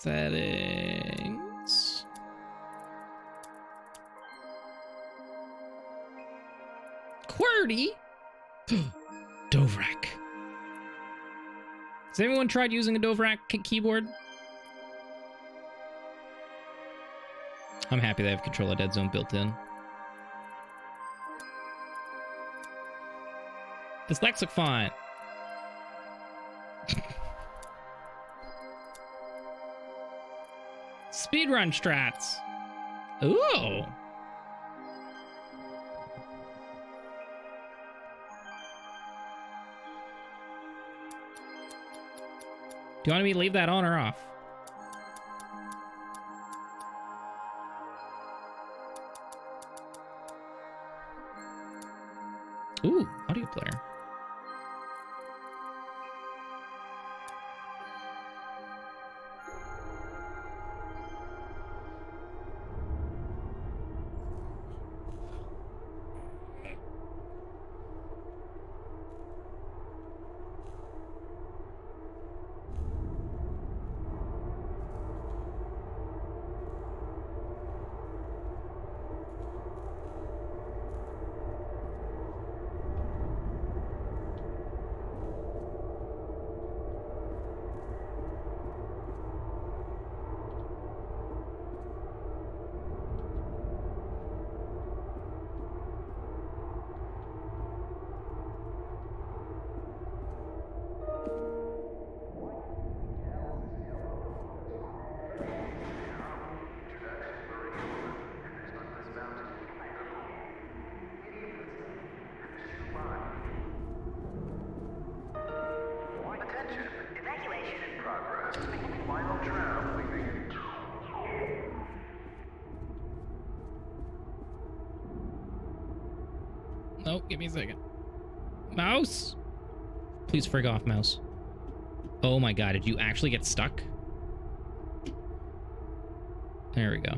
Settings. QWERTY? Dovrak. Has anyone tried using a Dovrak keyboard? I'm happy they have Control of Dead Zone built in. Dyslexic font. Speedrun strats. Ooh. Do you want me to leave that on or off? Ooh, audio player. Oh, give me a second. Mouse? Please frig off, mouse. Oh my god, did you actually get stuck? There we go.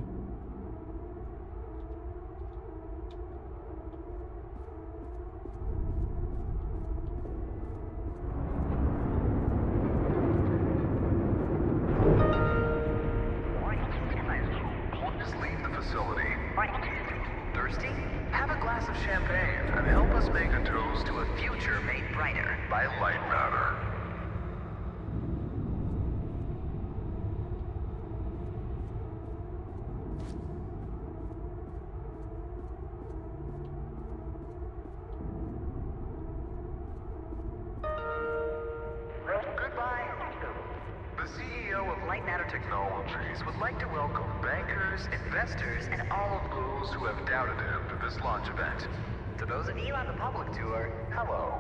Please leave the facility. Thirsty? Have a glass of champagne and help us make a toast to a future made brighter by Lightmatter. Goodbye. The CEO of Lightmatter Technologies would like to welcome bankers, investors, and all of those who have doubted him to this launch event. To those of you on the public tour, hello.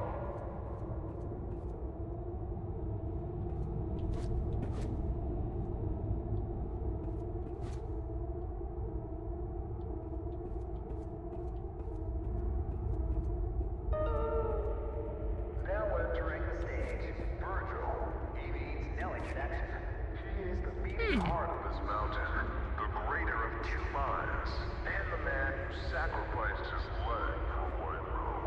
Now entering the stage, Virgil. He needs no introduction. He is the beating heart of this mountain, the greater of 2 minds, and the man who sacrificed his leg for White Room.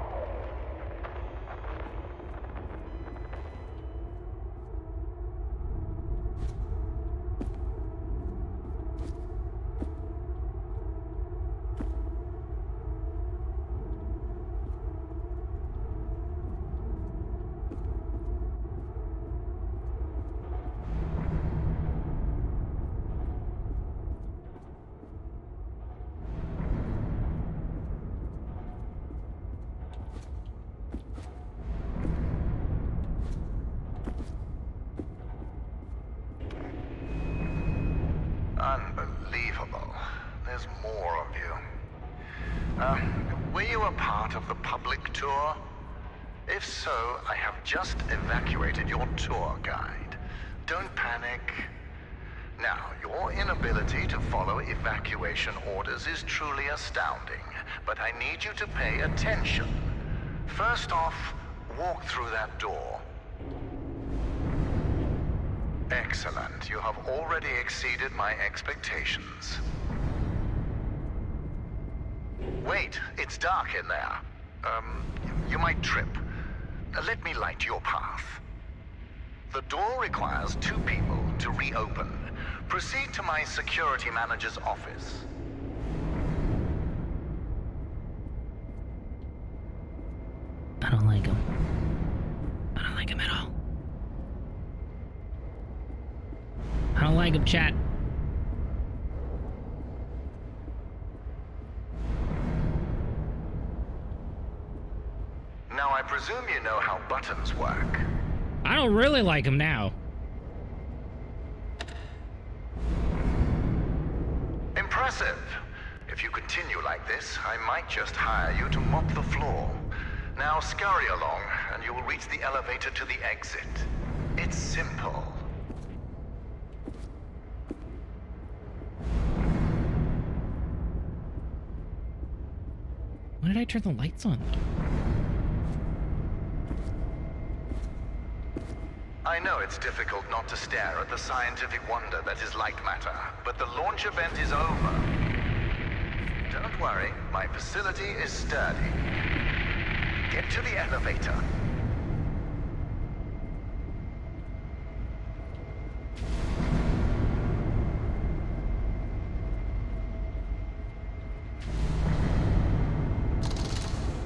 Unbelievable. There's more of you. Were you a part of the public tour? If so, I have just evacuated your tour guide. Don't panic. Now, your inability to follow evacuation orders is truly astounding, but I need you to pay attention. First off, walk through that door. Excellent. You have already exceeded my expectations. Wait, it's dark in there. You might trip. Let me light your path. The door requires 2 people to reopen. Proceed to my security manager's office. I don't like him. I don't like him at all. I don't like him, chat. Now, I presume you know how buttons work. I don't really like him now. Impressive. If you continue like this, I might just hire you to mop the floor. Now scurry along, and you will reach the elevator to the exit. It's simple. Why did I turn the lights on, though? I know it's difficult not to stare at the scientific wonder that is Lightmatter, but the launch event is over. Don't worry, my facility is sturdy. Get to the elevator.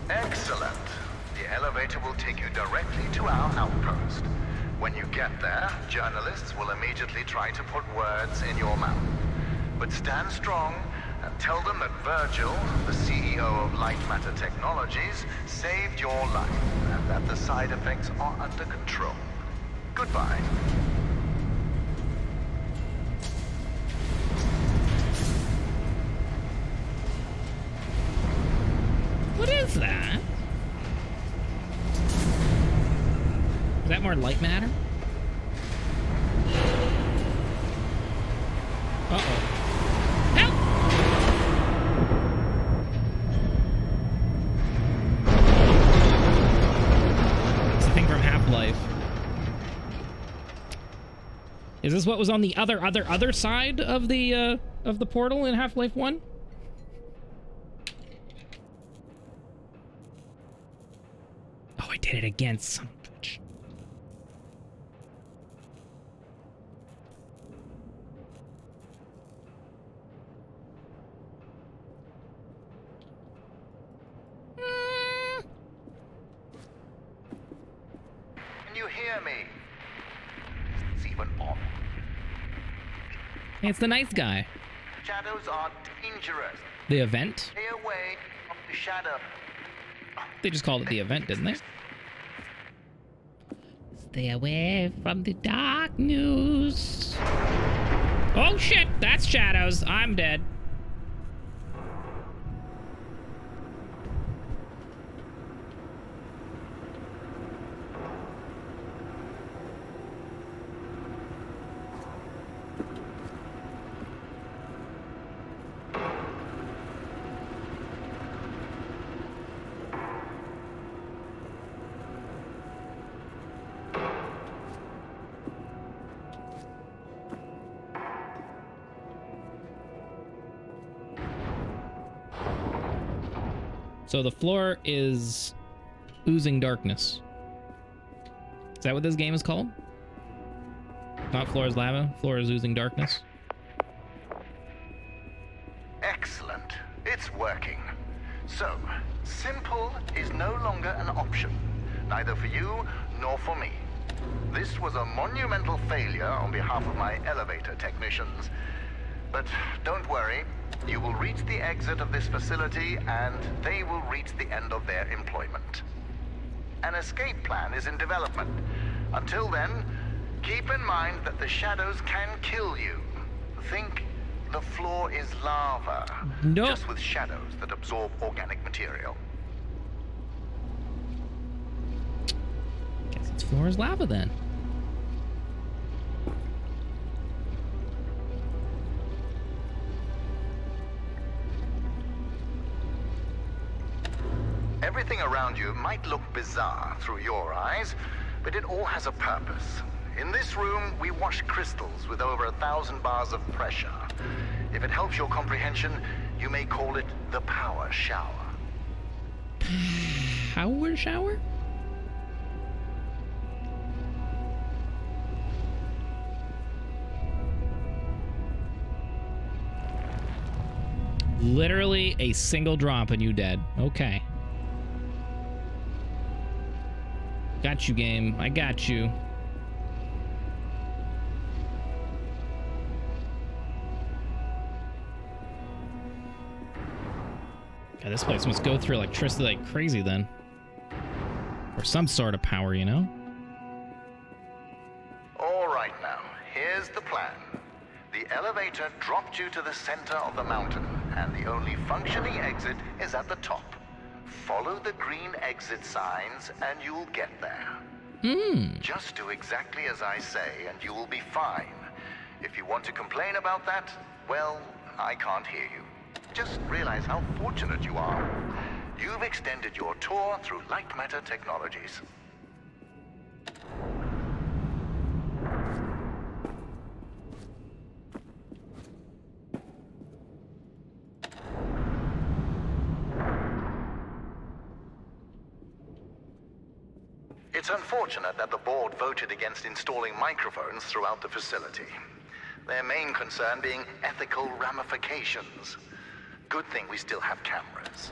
Excellent. The elevator will take you directly to our outpost. When you get there, journalists will immediately try to put words in your mouth. But stand strong and tell them that Virgil, the CEO of Lightmatter Technologies, saved your life and that the side effects are under control. Goodbye. What is that? Is that more light matter? Uh-oh. Help! It's the thing from Half-Life. Is this what was on the other side of the portal in Half-Life 1? Oh, I did it again, son of a bitch. Can you hear me? It's even on. Hey, it's the nice guy. Shadows are dangerous. The event? Stay away from the shadow. They just called it the event, didn't they? Stay away from the dark news. Oh shit, that's shadows. I'm dead. So the floor is oozing darkness. Is that what this game is called? Not floor is lava, floor is oozing darkness. Excellent. It's working. So, simple is no longer an option, neither for you nor for me. This was a monumental failure on behalf of my elevator technicians. But don't worry, you will reach the exit of this facility and they will reach the end of their employment. An escape plan is in development. Until then, keep in mind that the shadows can kill you. Think the floor is lava, No. just with shadows that absorb organic material. Guess it's floor is lava then. Everything around you might look bizarre through your eyes, but it all has a purpose. In this room, we wash crystals with over 1,000 bars of pressure. If it helps your comprehension, you may call it the power shower. Power shower? Literally a single drop and you dead. Okay. Got you, game. I got you. God, this place must go through electricity like crazy then. Or some sort of power, you know? All right now, here's the plan. The elevator dropped you to the center of the mountain, and the only functioning exit is at the top. Follow the green exit signs, and you'll get there. Just do exactly as I say, and you will be fine. If you want to complain about that, well, I can't hear you. Just realize how fortunate you are. You've extended your tour through Lightmatter technologies. It's unfortunate that the board voted against installing microphones throughout the facility. Their main concern being ethical ramifications. Good thing we still have cameras.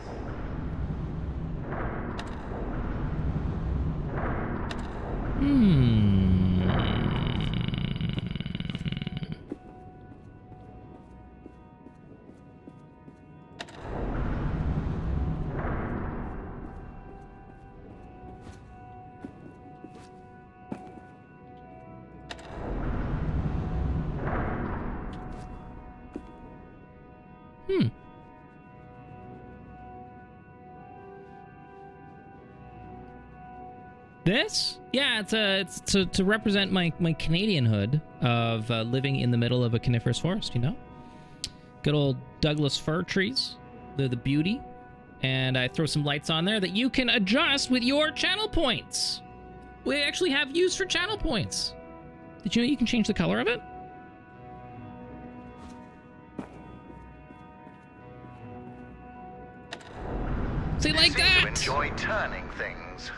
This? Yeah, it's to represent my Canadian hood of living in the middle of a coniferous forest, you know? Good old Douglas fir trees. They're the beauty. And I throw some lights on there that you can adjust with your channel points. We actually have use for channel points. Did you know you can change the color of it? See, like that! You enjoy turning things.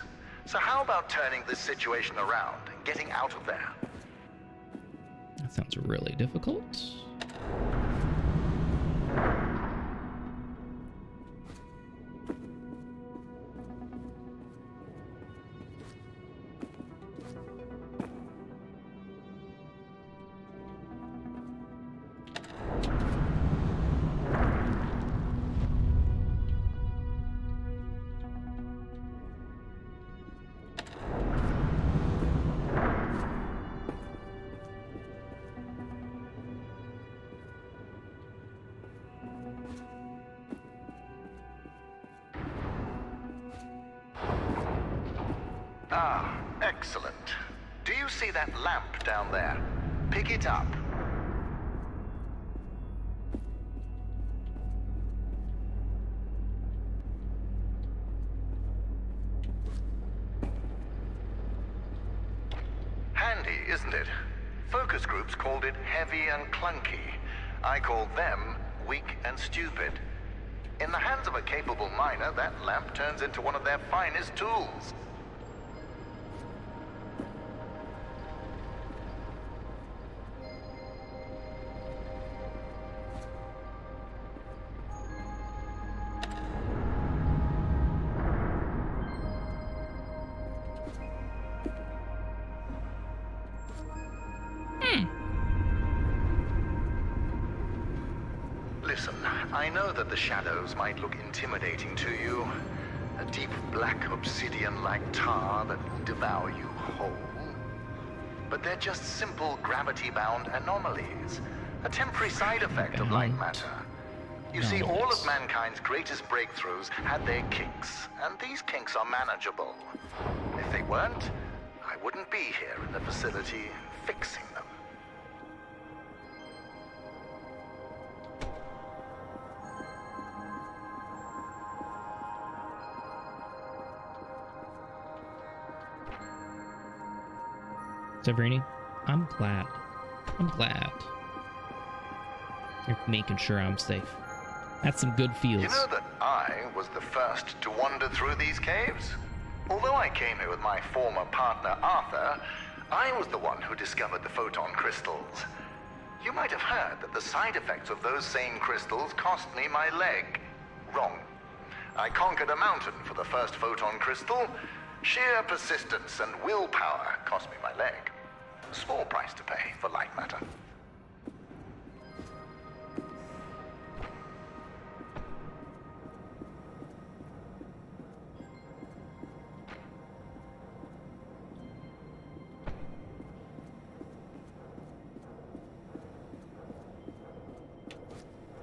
So how about turning this situation around and getting out of there? That sounds really difficult. Ah, excellent. Do you see that lamp down there? Pick it up. Handy, isn't it? Focus groups called it heavy and clunky. I called them weak and stupid. In the hands of a capable miner, that lamp turns into one of their finest tools. Listen, I know that the shadows might look intimidating to you. A deep black obsidian-like tar that will devour you whole. But they're just simple gravity-bound anomalies. A temporary side effect of Lightmatter. You see, all of mankind's greatest breakthroughs had their kinks, and these kinks are manageable. If they weren't, I wouldn't be here in the facility fixing them. Severini, I'm glad. I'm glad. You're making sure I'm safe. That's some good feels. You know that I was the first to wander through these caves? Although I came here with my former partner, Arthur, I was the one who discovered the photon crystals. You might have heard that the side effects of those same crystals cost me my leg. Wrong. I conquered a mountain for the first photon crystal. Sheer persistence and willpower cost me my leg. Small price to pay for light matter.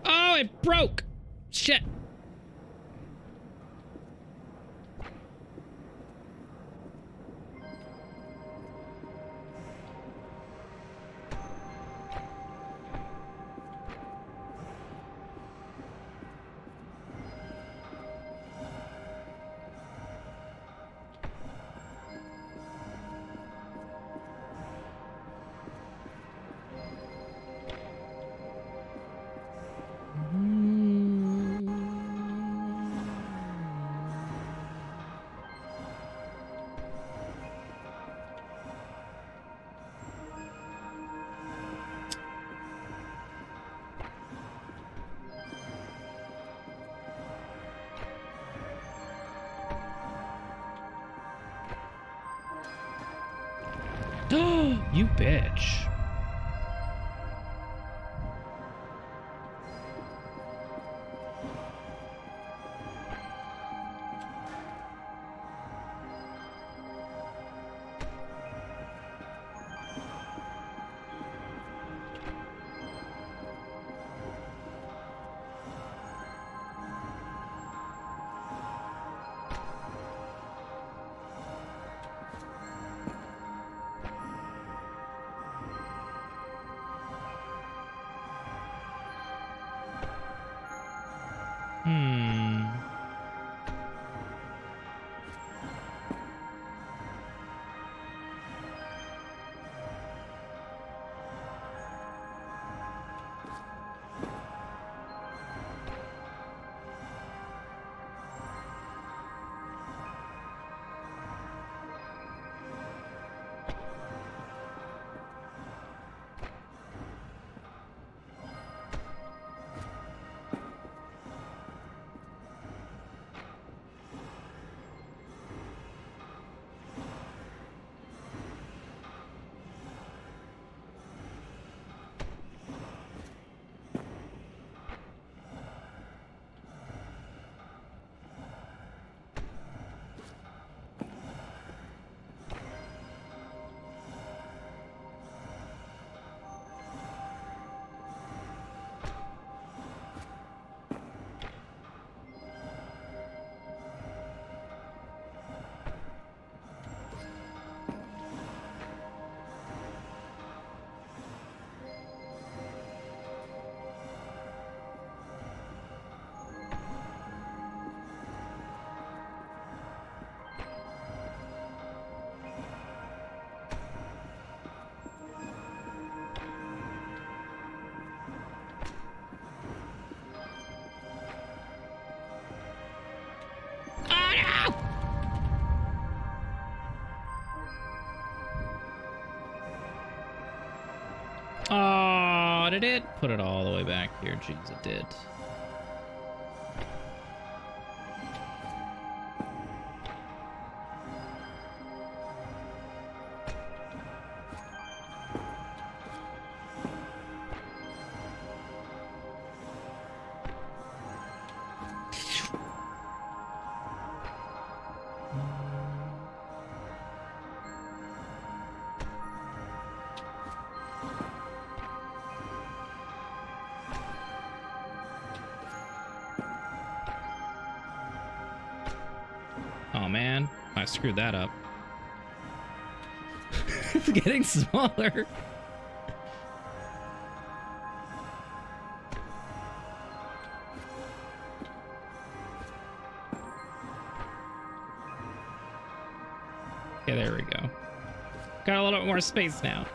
Oh, it broke! Shit. You bitch. Oh, did it put it all the way back here? Jeez, it did. Oh man, I screwed that up. It's getting smaller. Okay, there we go. Got a little bit more space now.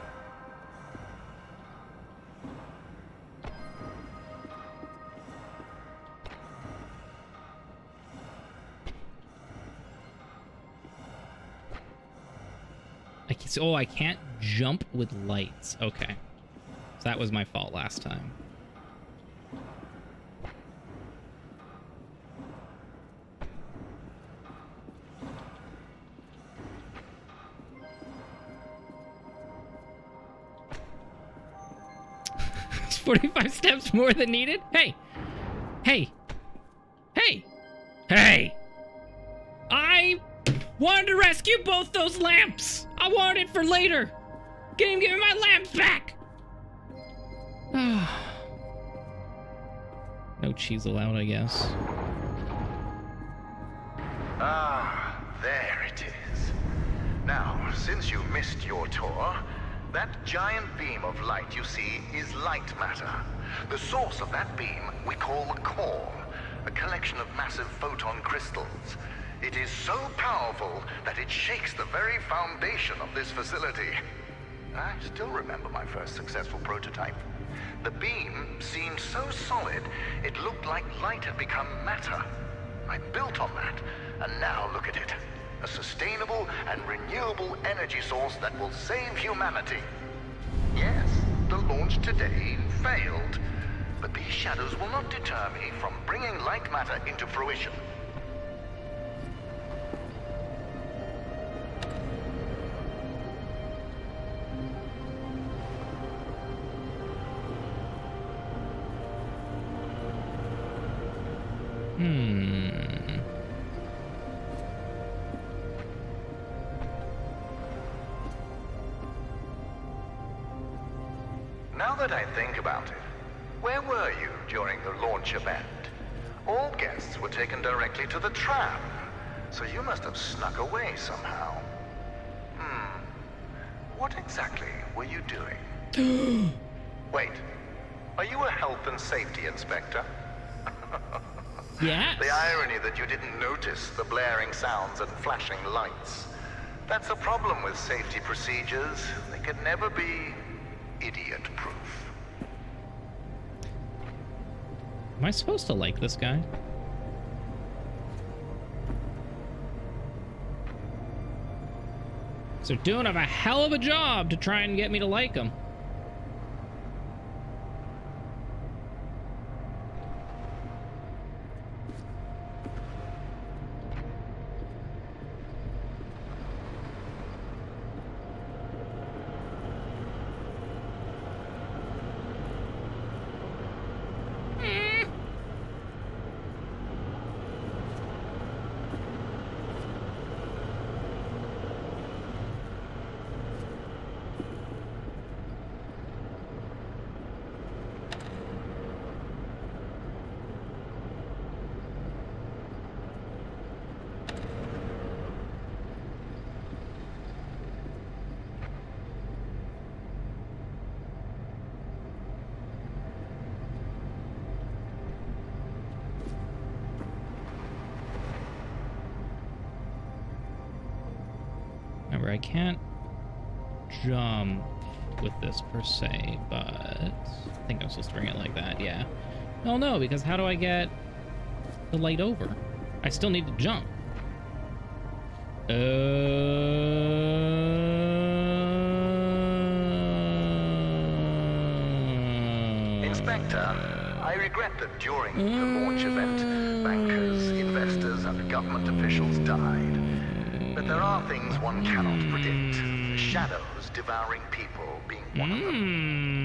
Oh, I can't jump with lights. Okay. So that was my fault last time. It's 45 steps more than needed? Hey! Hey! Hey! Hey! I wanted to rescue both those lamps! I wanted it for later! Give me my lamps back! No cheese allowed, I guess. Ah, there it is. Now, since you missed your tour, that giant beam of light you see is Lightmatter. The source of that beam we call the core, a collection of massive photon crystals. It is so powerful that it shakes the very foundation of this facility. I still remember my first successful prototype. The beam seemed so solid, it looked like light had become matter. I built on that, and now look at it. A sustainable and renewable energy source that will save humanity. Yes, the launch today failed, but these shadows will not deter me from bringing Lightmatter into fruition. Now that I think about it, where were you during the launch event? All guests were taken directly to the tram, so you must have snuck away somehow. What exactly were you doing? Wait, are you a health and safety inspector? Yes. The irony that you didn't notice the blaring sounds and flashing lights. That's a problem with safety procedures. They can never be idiot-proof. Am I supposed to like this guy? So they're doing a hell of a job to try and get me to like him. Remember, I can't jump with this per se, but I think I'm supposed to bring it like that, yeah. Oh no, because how do I get the light over? I still need to jump. Inspector, I regret that during the launch event, bankers, investors, and government officials died. But there are things one cannot predict. Shadows devouring people being one of them.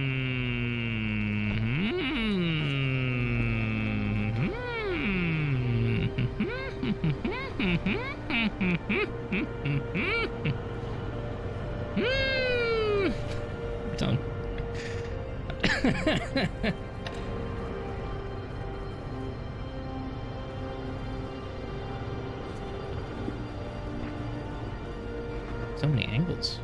Done. So many angles.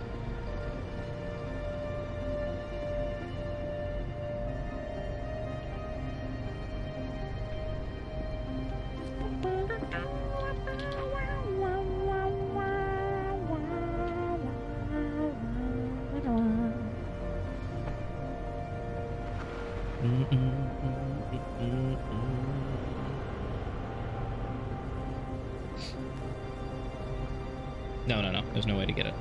No. There's no way to get it.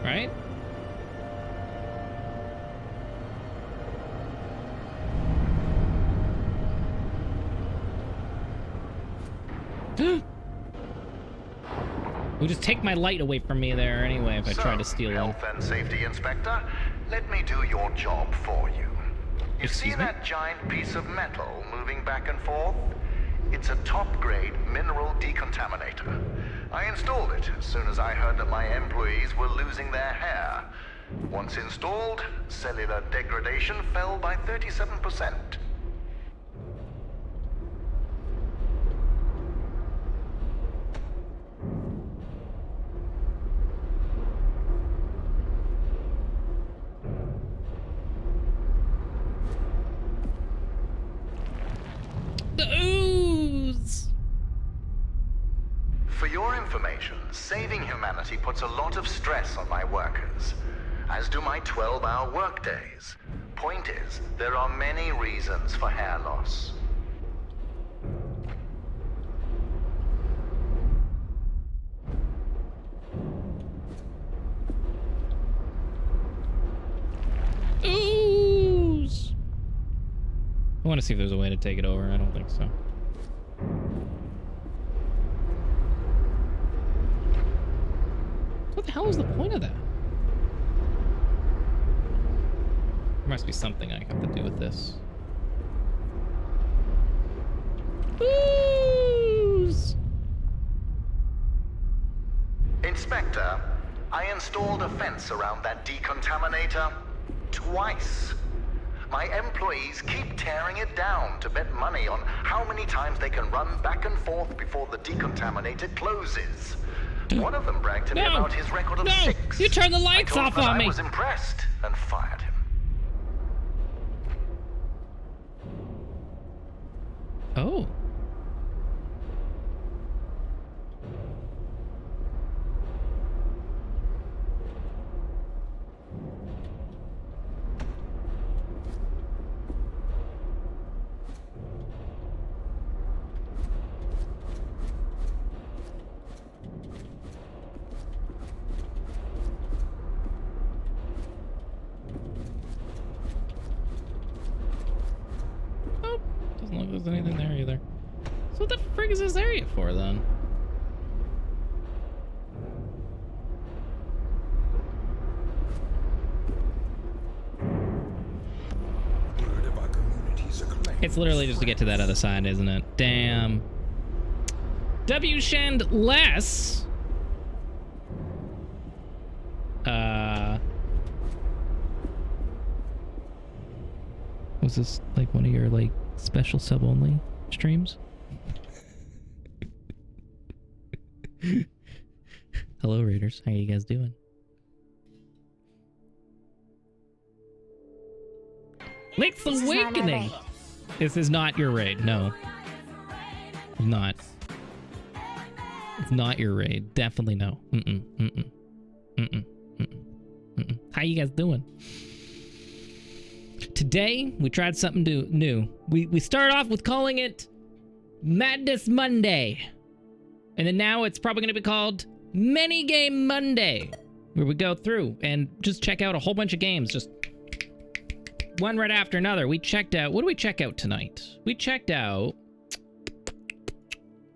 right? Would just take my light away from me there anyway if I try to steal it. Health and Safety Inspector, let me do your job for you. You see Excuse me? that giant piece of metal moving back and forth? It's a top-grade mineral decontaminator. I installed it as soon as I heard that my employees were losing their hair. Once installed, cellular degradation fell by 37%. The ooze! For your information, saving humanity puts a lot of stress on my workers, as do my 12-hour workdays. Point is, there are many reasons for hair loss. Ooze! I want to see if there's a way to take it over. I don't think so. What the hell is the point of that? There must be something I have to do with this. Ooze! Inspector, I installed a fence around that decontaminator twice. My employees keep tearing it down to bet money on how many times they can run back and forth before the decontaminator closes. One of them bragged to me about his record of 6. You turned the lights off on me. I was impressed and fired him. Oh. Doesn't look like there's anything there either. So what the frig is this area for then? It's literally just to get to that other side, isn't it? Damn. W Shend less. Was this like one of your like special sub only streams? Hello Raiders, how you guys doing? Link's Awakening! This is not your raid, no. Not. It's not your raid. Definitely no. How you guys doing? Today, we tried something new. We started off with calling it Madness Monday. And then now it's probably going to be called Minigame Monday, where we go through and just check out a whole bunch of games, just one right after another. We checked out, what did we check out tonight? We checked out,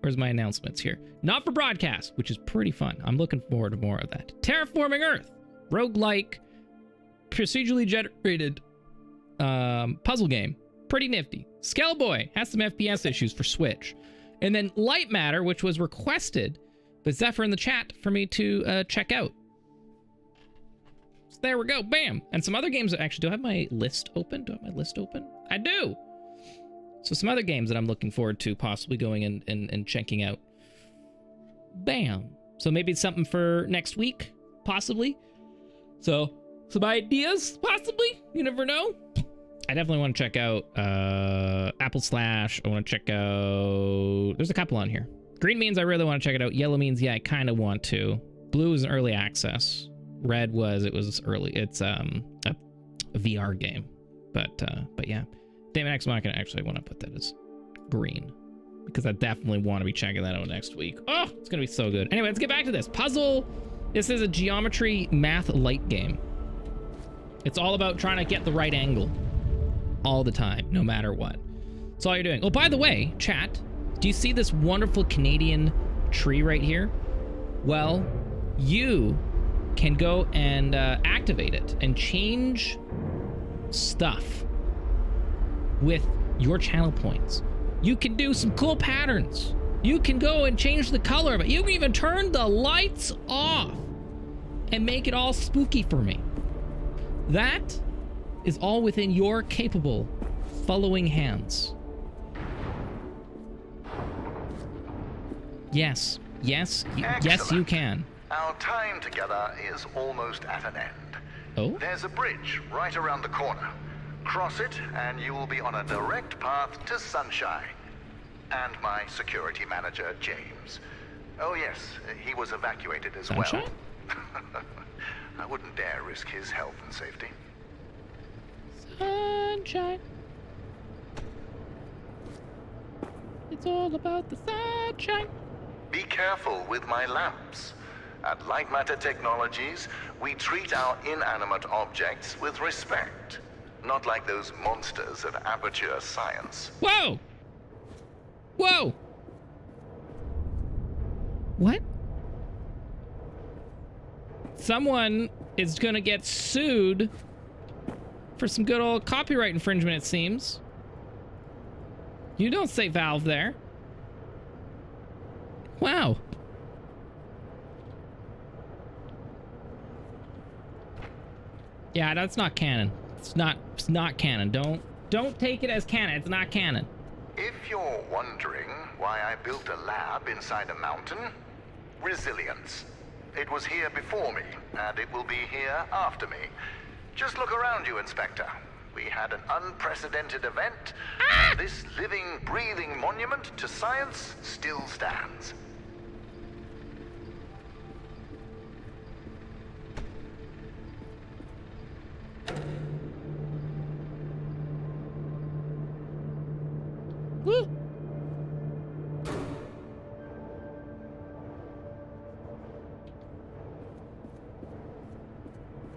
where's my announcements here? Not for broadcast, which is pretty fun. I'm looking forward to more of that. Terraforming Earth, roguelike, procedurally generated puzzle game, pretty nifty. Skellboy has some FPS issues for Switch. And then Lightmatter, which was requested by Zephyr in the chat for me to check out. So there we go, bam. And some other games, actually, do I have my list open? Do I have my list open? I do. So some other games that I'm looking forward to possibly going and checking out. Bam. So maybe it's something for next week, possibly. So some ideas, possibly. You never know. I definitely want to check out Apple Slash. I want to check out... There's a couple on here. Green means I really want to check it out. Yellow means, yeah, I kind of want to. Blue is an early access. Red was, it was early. It's a VR game. But yeah. Damon X Machina, actually, I want to put that as green. Because I definitely want to be checking that out next week. Oh, it's going to be so good. Anyway, let's get back to this. Puzzle This is a geometry math light game. It's all about trying to get the right angle all the time, no matter what. That's all you're doing. Oh, by the way, chat, do you see this wonderful Canadian tree right here? Well, you can go and activate it and change stuff with your channel points. You can do some cool patterns. You can go and change the color of it. You can even turn the lights off and make it all spooky for me. That is all within your capable following hands. Yes, yes, yes, you can. Our time together is almost at an end. Oh? There's a bridge right around the corner. Cross it, and you will be on a direct path to Sunshine. And my security manager, James. Oh yes, he was evacuated as Sunshine? well. I wouldn't dare risk his health and safety. Sunshine. It's all about the sunshine. Be careful with my lamps. At Lightmatter Technologies, we treat our inanimate objects with respect. Not like those monsters of Aperture Science. Whoa! Whoa! What? Someone is gonna get sued for some good old copyright infringement, it seems. You don't say Valve there. Wow. Yeah, that's not canon. It's not canon. Don't take it as canon. It's not canon. If you're wondering why I built a lab inside a mountain, resilience. It was here before me, and it will be here after me. Just look around you, Inspector. We had an unprecedented event, and this living, breathing monument to science still stands. Woo!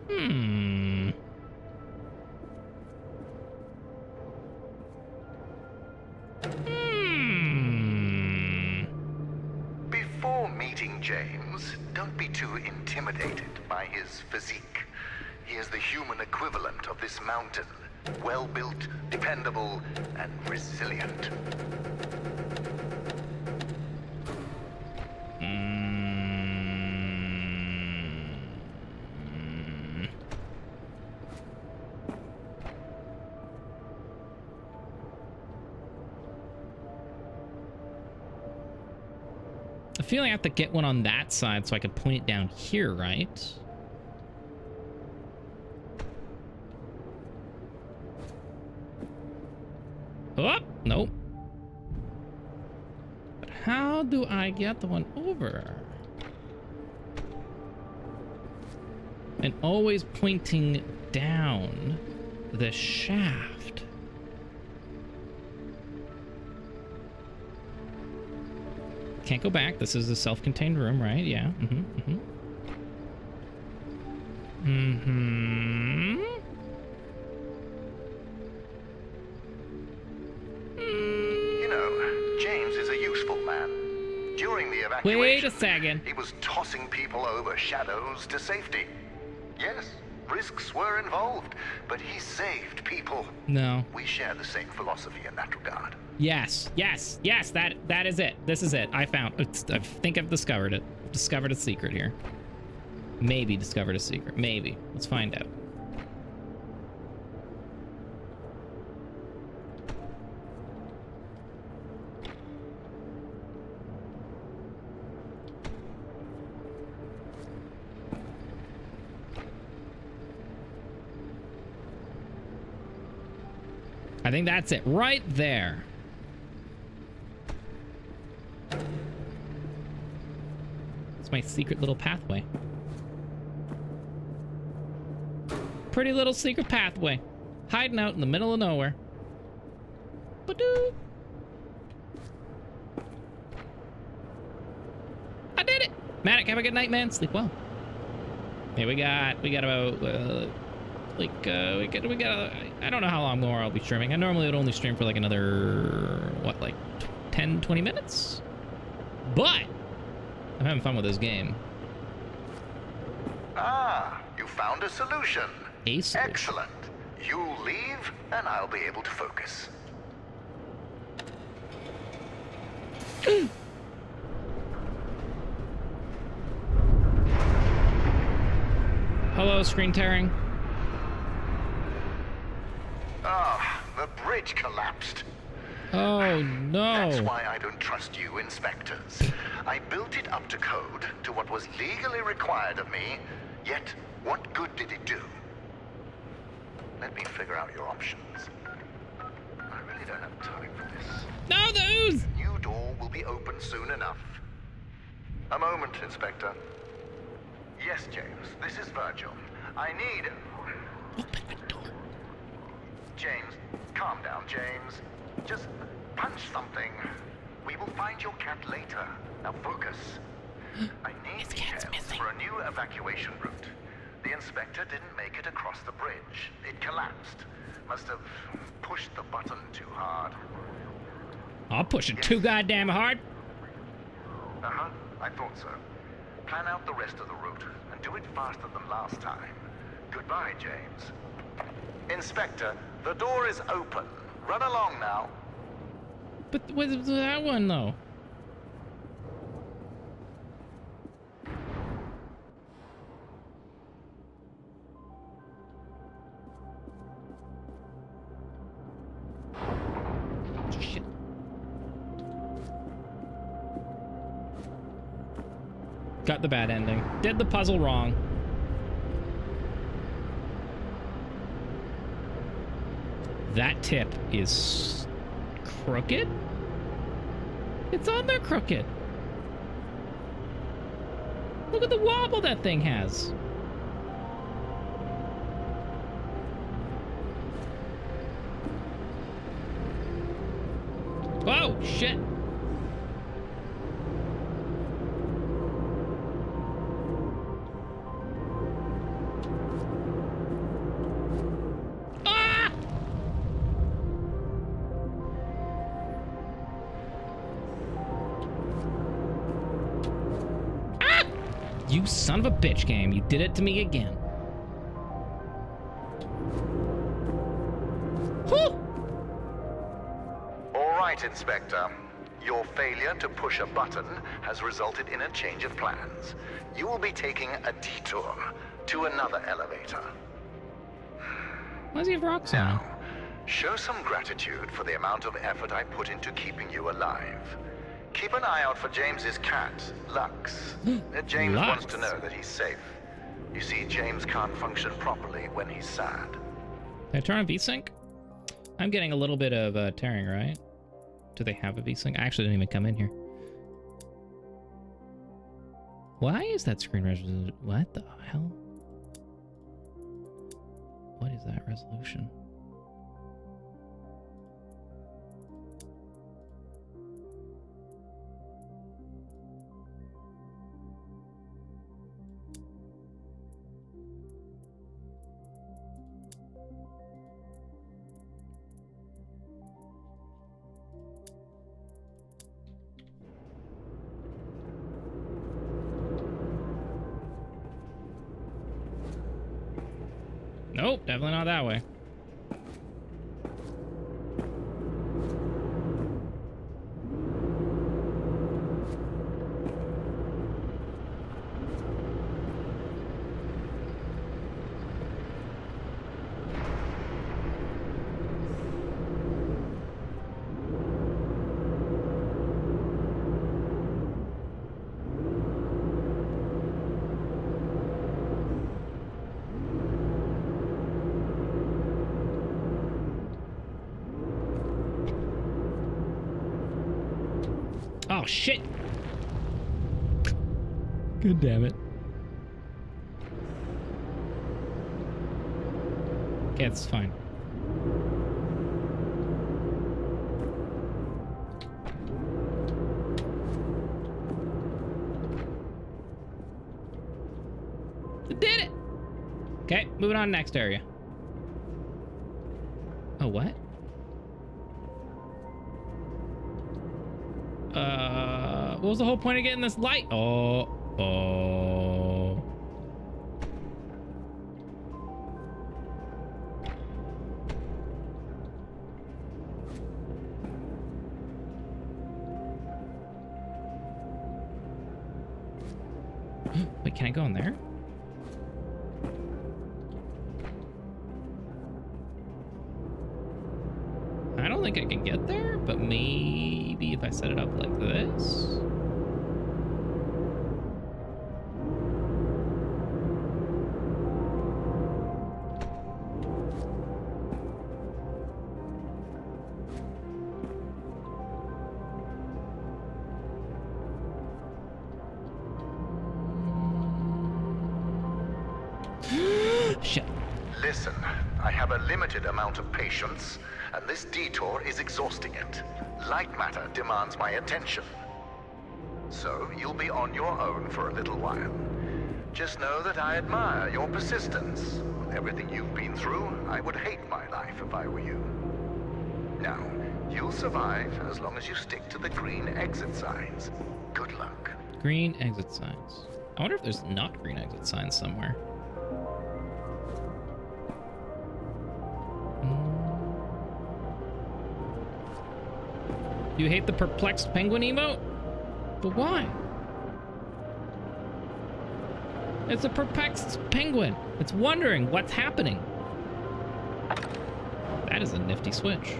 Hmm. Before meeting James, don't be too intimidated by his physique. He is the human equivalent of this mountain. Well-built, dependable, and resilient. I feel like I have to get one on that side so I can point it down here, right? Oh, nope. But how do I get the one over? And always pointing down the shaft. Can't go back. This is a self-contained room, right? Yeah. You know, James is a useful man. During the evacuation, Wait a second. he was tossing people over shadows to safety. Yes, risks were involved, but he saved people. No. We share the same philosophy in that regard. Yes, yes, yes, that is it. This is it. I think I've discovered it. Discovered a secret here. Maybe discovered a secret. Maybe. Let's find out. I think that's it. Right there. It's my secret little pathway. Pretty little secret pathway. Hiding out in the middle of nowhere. Ba-doo. I did it! Matic, have a good night, man. Sleep well. Yeah, we got about we got I don't know how long more I'll be streaming. I normally would only stream for like another what, like 10, 20 minutes. But I'm having fun with this game. Ah, you found a solution. A solution. Excellent. You leave, and I'll be able to focus. Hello, screen tearing. Ah, the bridge collapsed. Oh no. That's why I don't trust you, inspectors. I built it up to code, to what was legally required of me, yet what good did it do? Let me figure out your options. I really don't have time for this. No, those! The new door will be open soon enough. A moment, Inspector. Yes, James, this is Virgil. I need... Open the door. James, calm down, James. Just punch something. We will find your cat later. Now focus. I need His cat's details missing. for a new evacuation route. The inspector didn't make it across the bridge. It collapsed. Must have pushed the button too hard. I'll push it too goddamn hard. Uh-huh, I thought so. Plan out the rest of the route, and do it faster than last time. Goodbye, James. Inspector, the door is open. Run along now. But what's that one though? Shit. Got the bad ending. Did the puzzle wrong. That tip is crooked? It's on there crooked. Look at the wobble that thing has. Whoa, shit. Ah! Ah! You son of a bitch, game. You did it to me again. Whew! All right, Inspector. Your failure to push a button has resulted in a change of plans. You will be taking a detour to another elevator. Why does he have rocks on? Now, show some gratitude for the amount of effort I put into keeping you alive. Keep an eye out for James's cat, Lux. James Lux? wants to know that he's safe. You see, James can't function properly when he's sad. Can I turn on VSync? I'm getting a little bit of tearing, right? Do they have a VSync? I actually didn't even come in here. Why is that screen resolution? What the hell? What is that resolution? Nope, definitely not that way. Oh, shit. Good damn it. Okay, it's fine. Did it! Okay, moving on next area. Oh, what? What was the whole point of getting this light? Oh. Wait, can I go in there? I don't think I can get there, but maybe if I set it up like this. Shit. Listen, I have a limited amount of patience, and this detour is exhausting it. Lightmatter demands my attention. So you'll be on your own for a little while. Just know that I admire your persistence. With everything you've been through, I would hate my life if I were you. Now, you'll survive as long as you stick to the green exit signs. Good luck. Green exit signs. I wonder if there's not green exit signs somewhere. You hate the perplexed penguin emote? But why? It's a perplexed penguin. It's wondering what's happening. That is a nifty switch.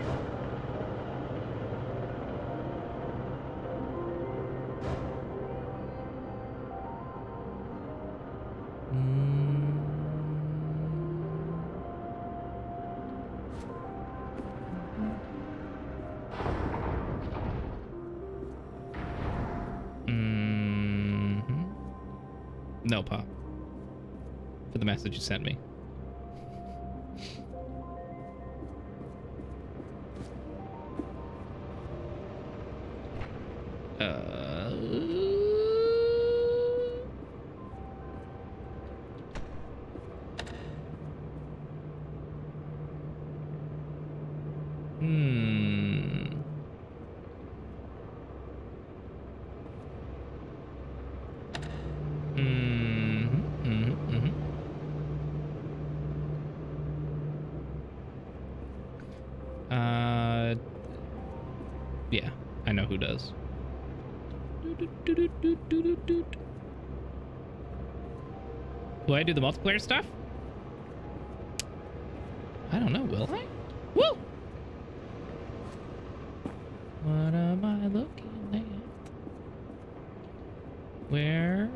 No, Pop. For the message you sent me. Yeah, I know who does. Will I do the multiplayer stuff? I don't know, will I? Woo! What am I looking at? Where?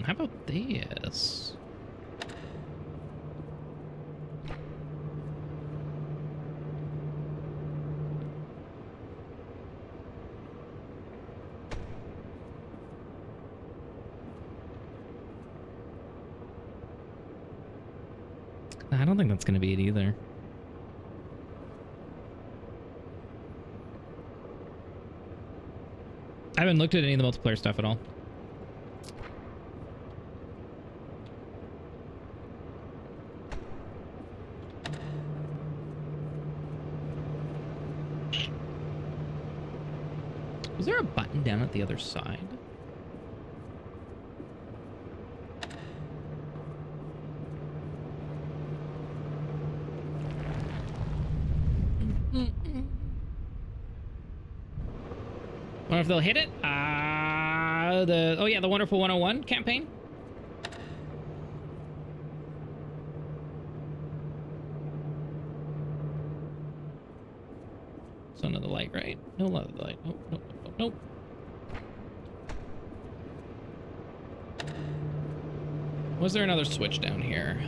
How about this? I don't think that's going to be it either. I haven't looked at any of the multiplayer stuff at all. Was there a button down at the other side? Wonder if they'll hit it. Oh yeah, the Wonderful 101 campaign. So another light, right? No other light. Nope, nope, nope, nope. Was there another switch down here?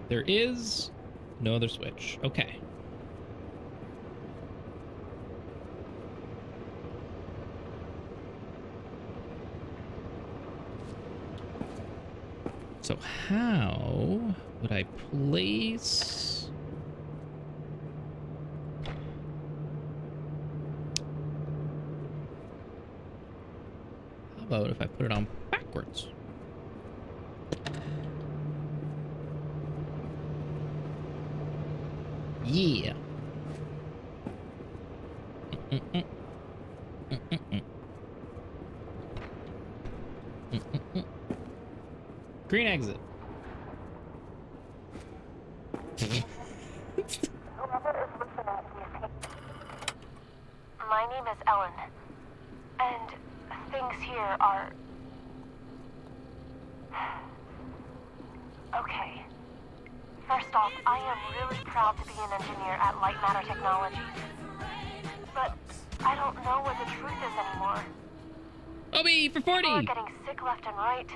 There is no other switch. Okay. So how would I place... How about if I put it on backwards? Yeah. Green exit. My name is Ellen, and things here are... Okay. First off, I am really proud to be an engineer at Lightmatter Technologies. But I don't know what the truth is anymore. Obi for 40! People are getting sick left and right.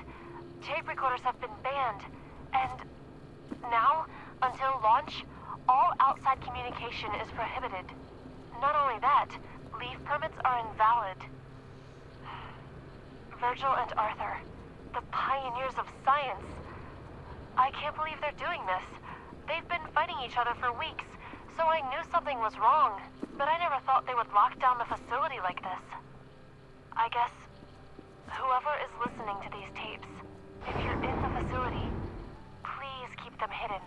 Tape recorders have been banned. And now, until launch, all outside communication is prohibited. Not only that, leave permits are invalid. Virgil and Arthur, the pioneers of science. I can't believe they're doing this. They've been fighting each other for weeks, so I knew something was wrong, but I never thought they would lock down the facility like this. I guess whoever is listening to these tapes, if you're in the facility, please keep them hidden,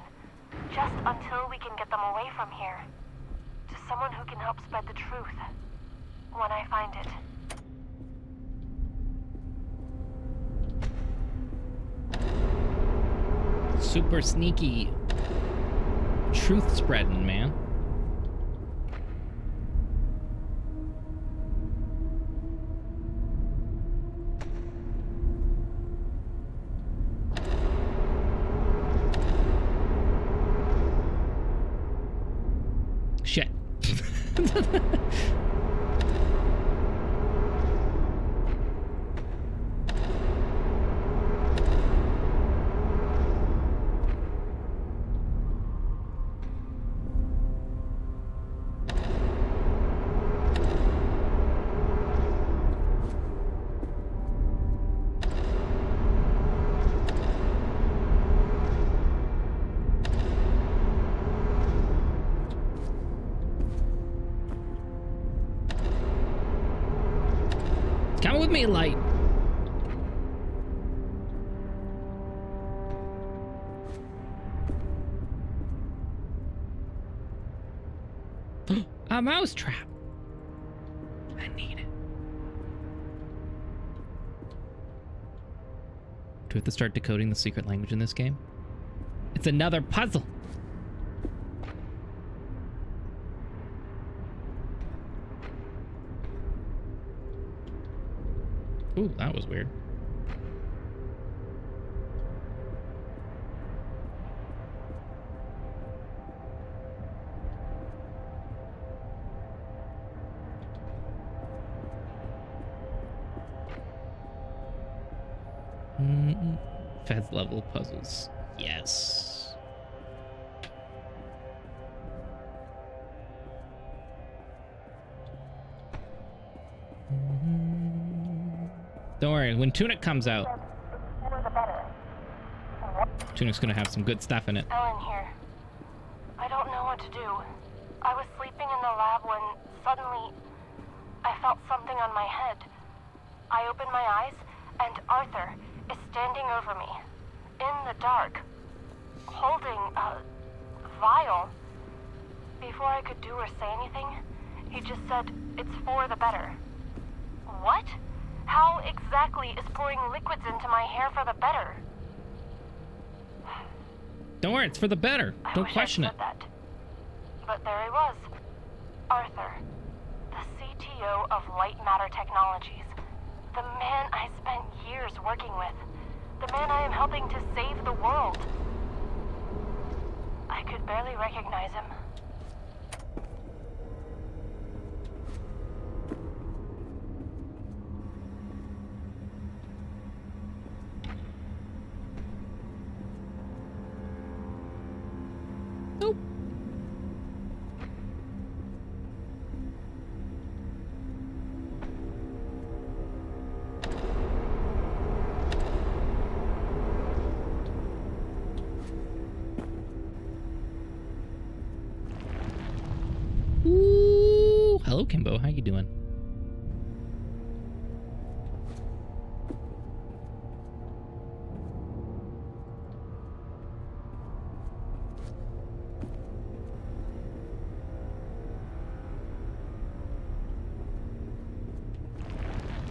just until we can get them away from here, to someone who can help spread the truth when I find it. Super sneaky truth spreading, man. Shit. Come with me, Light. A mouse trap. I need it. Do we have to start decoding the secret language in this game? It's another puzzle. Ooh, that was weird. Feds level puzzles. Yes. Don't worry, when Tunic comes out, Tunic's gonna have some good stuff in it. Ellen here. I don't know what to do. I was sleeping in the lab when suddenly I felt something on my head. I opened my eyes and Arthur is standing over me in the dark, holding a vial. Before I could do or say anything, he just said, "It's for the better." What? How exactly is pouring liquids into my hair for the better? Don't worry, it's for the better. Don't question it. That. But there he was. Arthur, the CTO of Lightmatter Technologies. The man I spent years working with. The man I am helping to save the world. I could barely recognize him. Nope. Hello, Kimbo. How you doing?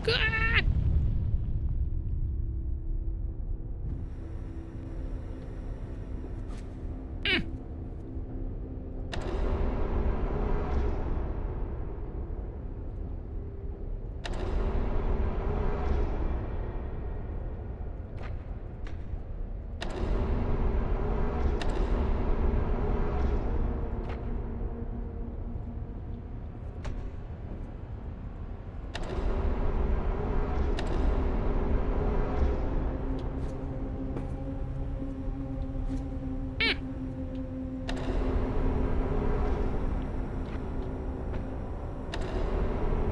Ah!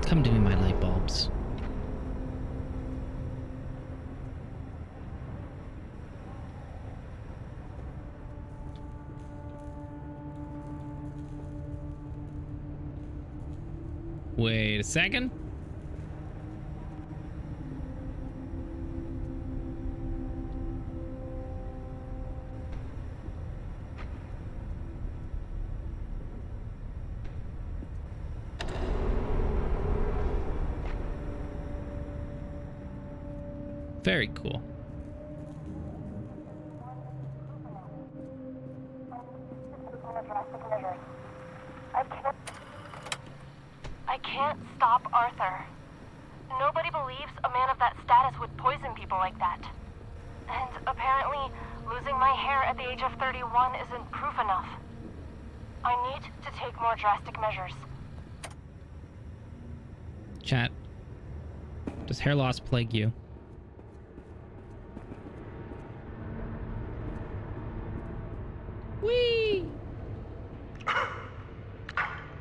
Come to me, my light bulbs. Wait a second. Very cool. I can't stop Arthur. Nobody believes a man of that status would poison people like that. And apparently, losing my hair at the age of 31 isn't proof enough. I need to take more drastic measures. Chat. Does hair loss plague you? Whee!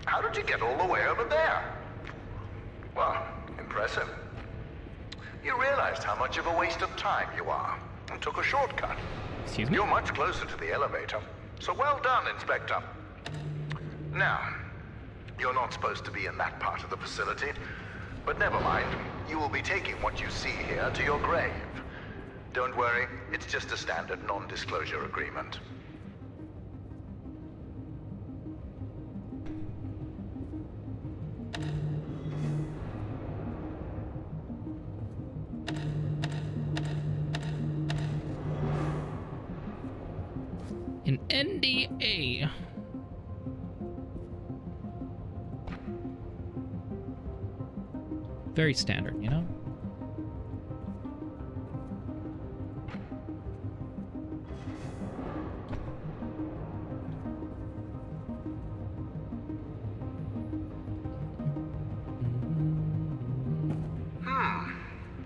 How did you get all the way over there? Well, impressive. You realized how much of a waste of time you are and took a shortcut. Excuse me? You're much closer to the elevator, so well done, Inspector. Now, you're not supposed to be in that part of the facility, but never mind. You will be taking what you see here to your grave. Don't worry, it's just a standard non-disclosure agreement. An NDA. Very standard, you know?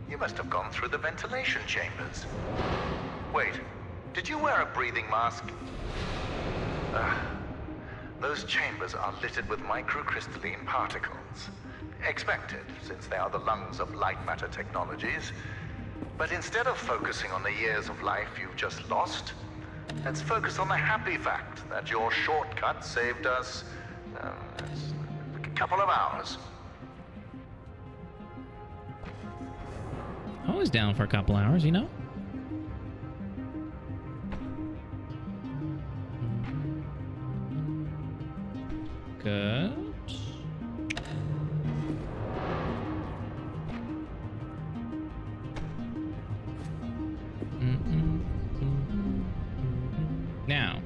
You must have gone through the ventilation chambers. Wait, did you wear a breathing mask? Those chambers are littered with microcrystalline particles. Expected, since they are the lungs of Lightmatter technologies. But instead of focusing on the years of life you've just lost, let's focus on the happy fact that your shortcut saved us a couple of hours. Always down for a couple hours, you know? Good. Now.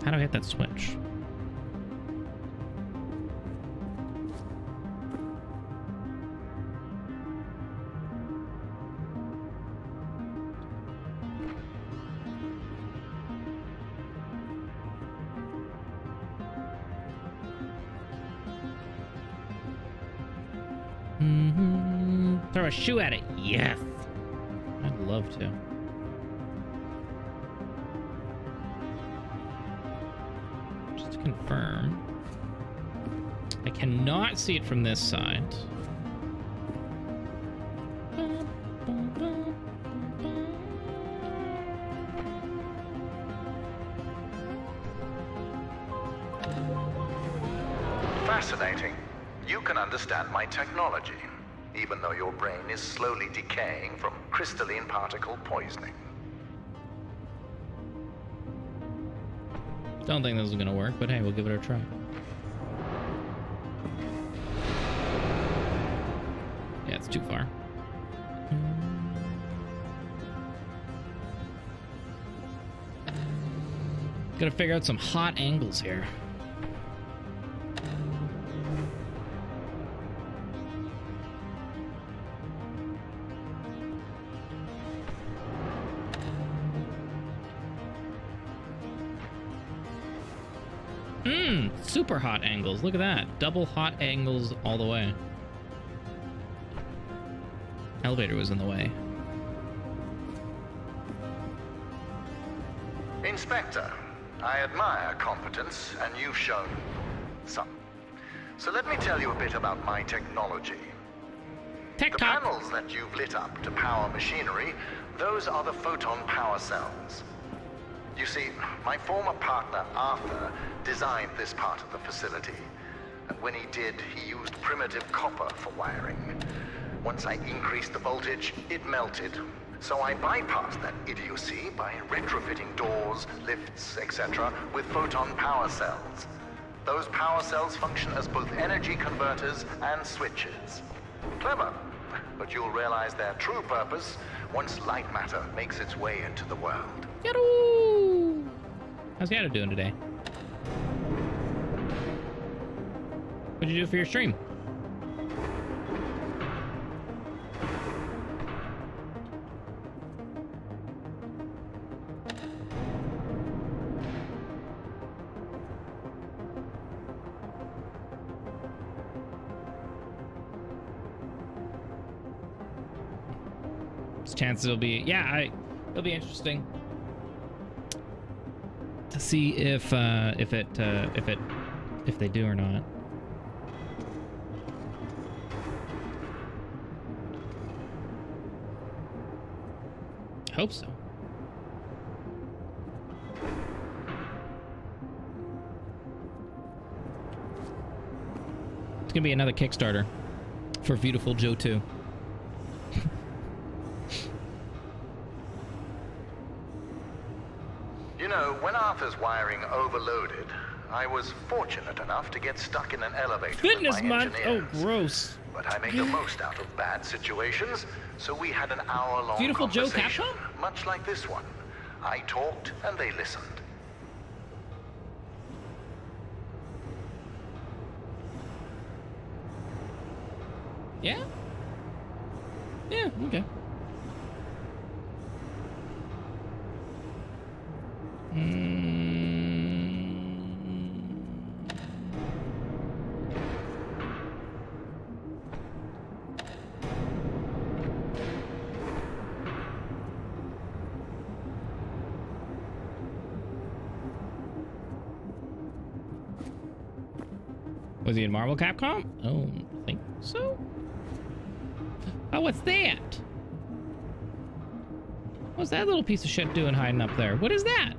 How do I hit that switch? Throw a shoe at it. Yes. I'd love to. Just to confirm. I cannot see it from this side. Fascinating. You can understand my technology, even though your brain is slowly decaying from crystalline particle poisoning. Don't think this is gonna work, but hey, we'll give it a try. Yeah, it's too far. Gotta figure out some hot angles here. Super hot angles. Look at that. Double hot angles all the way. Elevator was in the way. Inspector, I admire competence, and you've shown some. So let me tell you a bit about my technology. The TikTok. panels that you've lit up to power machinery, those are the photon power cells. You see, my former partner, Arthur, designed this part of the facility. And when he did, he used primitive copper for wiring. Once I increased the voltage, it melted. So I bypassed that idiocy by retrofitting doors, lifts, etc. with photon power cells. Those power cells function as both energy converters and switches. Clever, but you'll realize their true purpose once Lightmatter makes its way into the world. Yadoo! How's Yato doing today? What'd you do for your stream? Chances it'll be, yeah, it'll be interesting to see if they do or not. Hope so. It's gonna be another Kickstarter for Beautiful Joe 2. You know, when Arthur's wiring overloaded, I was fortunate enough to get stuck in an elevator Fitness with my month? Oh, engineers. gross. But I make the most out of bad situations, so we had an hour-long Beautiful Joe conversation, Capcom? much like this one. I talked and they listened. Yeah? Yeah, okay. Was he in Marvel Capcom? Oh, I think so. Oh, what's that? What's that little piece of shit doing hiding up there? What is that?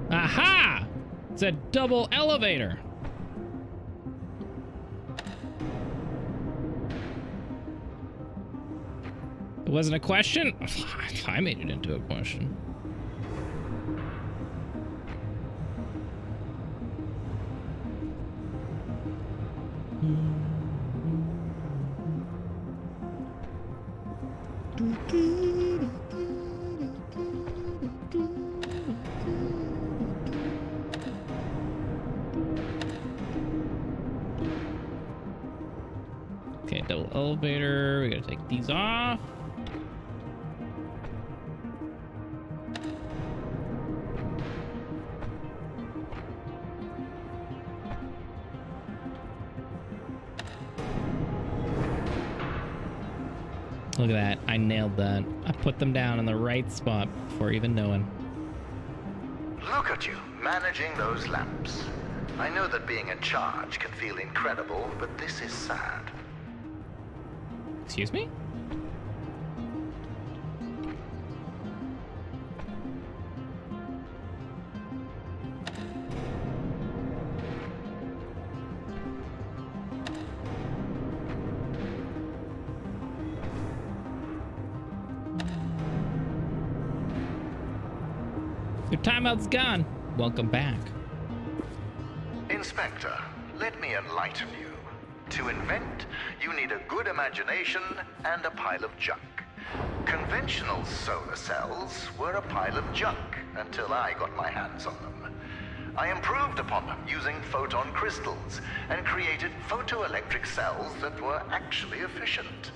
Aha! It's a double elevator. It wasn't a question? I made it into a question. Okay, double elevator. We gotta take these off. Look at that. I nailed that. I put them down in the right spot before even knowing. Look at you, managing those lamps. I know that being in charge can feel incredible, but this is sad. Excuse me? Your timeout's gone. Welcome back. Inspector, let me enlighten you. To invent, you need a good imagination and a pile of junk. Conventional solar cells were a pile of junk until I got my hands on them. I improved upon them using photon crystals and created photoelectric cells that were actually efficient.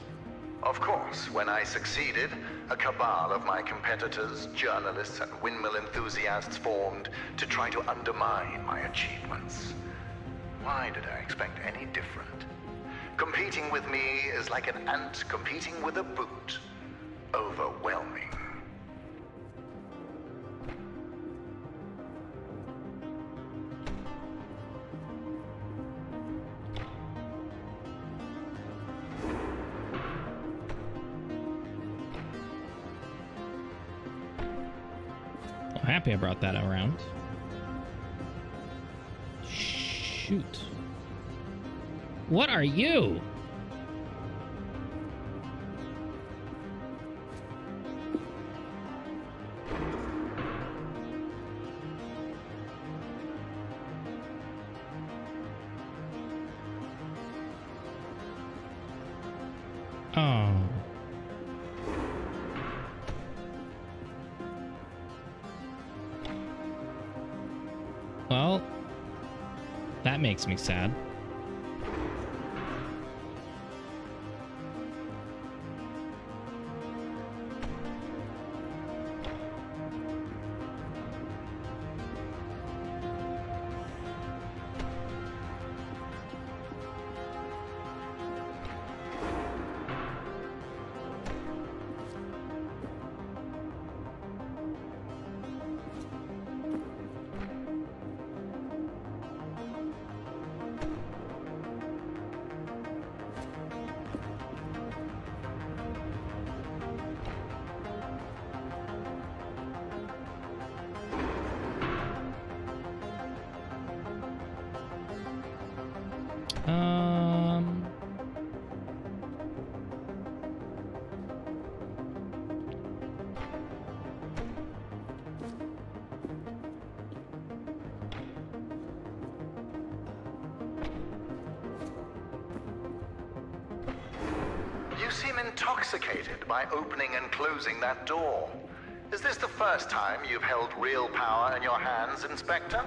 Of course, when I succeeded, a cabal of my competitors, journalists, and windmill enthusiasts formed to try to undermine my achievements. Why did I expect any different? Competing with me is like an ant competing with a boot. Overwhelming. I'm happy I brought that around. Shoot. What are you? Oh. Well, that makes me sad. You seem intoxicated by opening and closing that door. Is this the first time you've held real power in your hands, Inspector?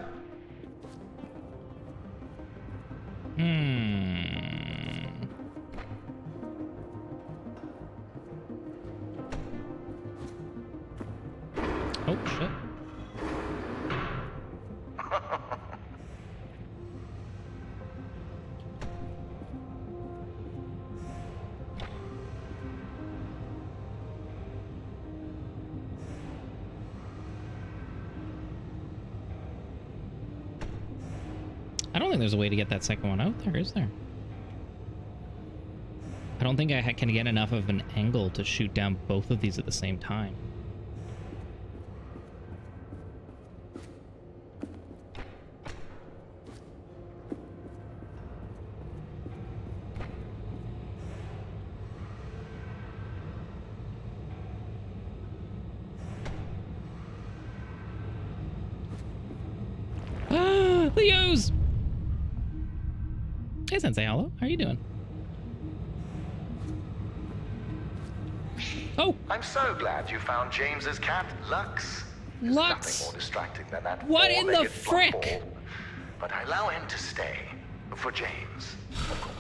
Oh, shit. I don't think there's a way to get that second one out there, is there? I don't think I can get enough of an angle to shoot down both of these at the same time. Ah, Leos! Hey, Sensei Hollow. How are you doing? Oh! I'm so glad you found James's cat, Lux. There's Lux? nothing more distracting than that What in the four-legged frick? fluffball. But I allow him to stay. For James, of course.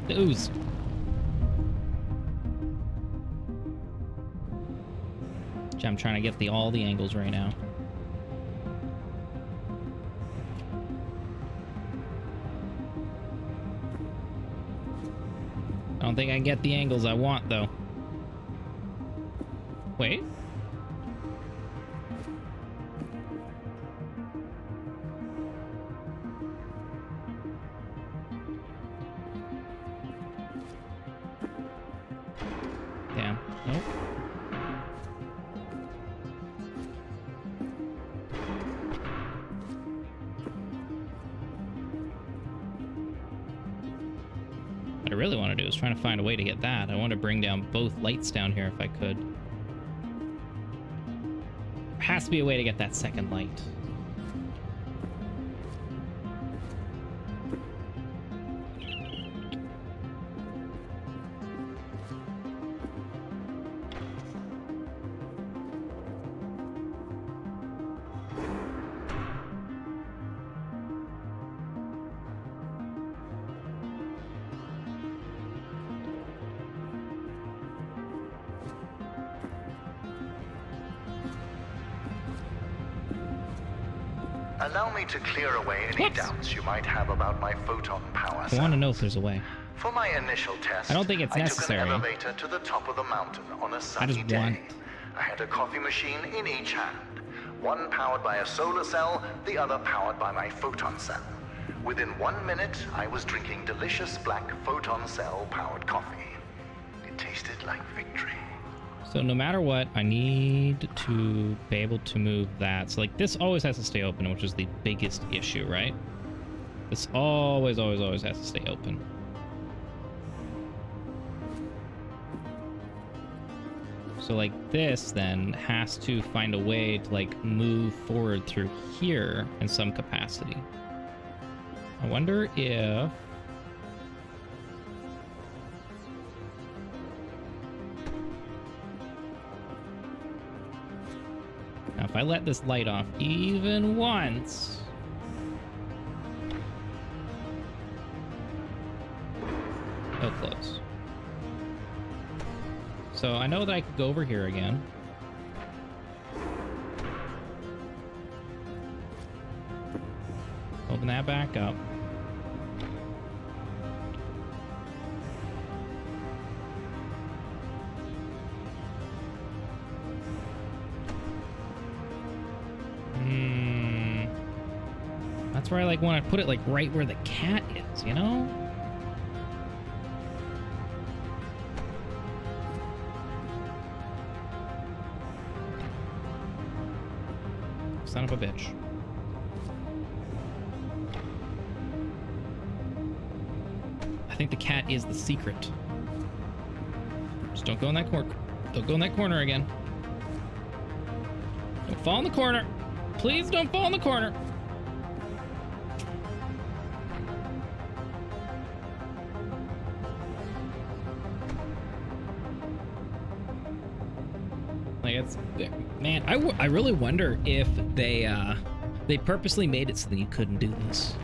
The ooze. I'm trying to get all the angles right now. I don't don't think I can get the angles I want, though. Wait. Damn. Nope. What I really want to do is trying to find a way to get that. I want to bring down both lights down here if I could. There has to be a way to get that second light. Allow me to clear away any Whoops. doubts you might have about my photon power I want to know if cells. there's a way. For my initial test, I don't think it's necessary. I took an elevator to the top of the mountain on a sunny just day. want- I had a coffee machine in each hand. One powered by a solar cell, the other powered by my photon cell. Within 1 minute, I was drinking delicious black photon cell powered coffee. It tasted like victory. So no matter what, I need to be able to move that. So like this always has to stay open, which is the biggest issue, right? This always has to stay open. So like this then has to find a way to like move forward through here in some capacity. I wonder if... Now, if I let this light off even once... Oh, close. So I know that I could go over here again. Open that back up. That's where I like want to put it, like right where the cat is, you know? Son of a bitch. I think the cat is the secret. Just don't go in that corner. Don't go in that corner again. Don't fall in the corner. Please don't fall in the corner. Like it's, man, I really wonder if they purposely made it so that you couldn't do this.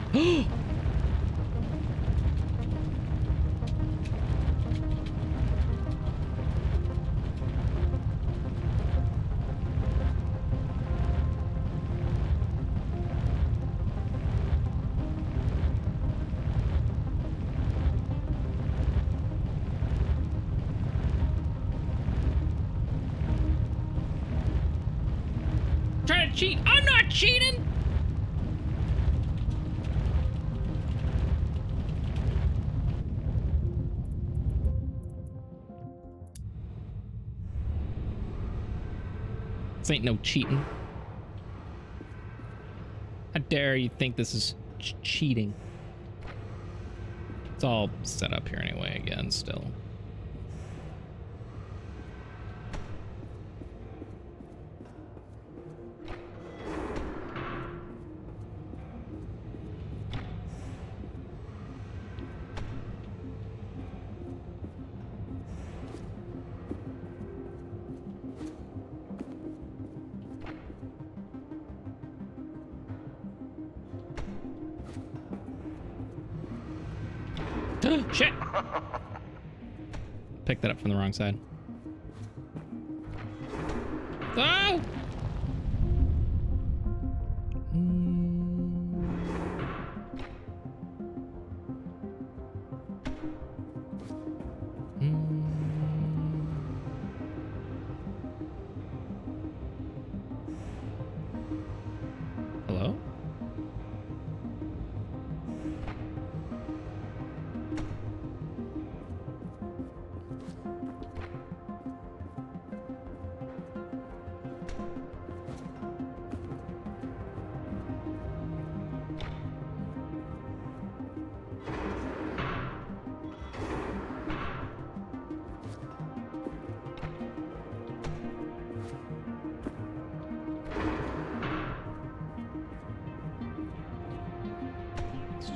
Trying to cheat. I'm not cheating. This ain't no cheating. How dare you think this is cheating? It's all set up here anyway, again, still. Shit! Picked that up from the wrong side. Oh!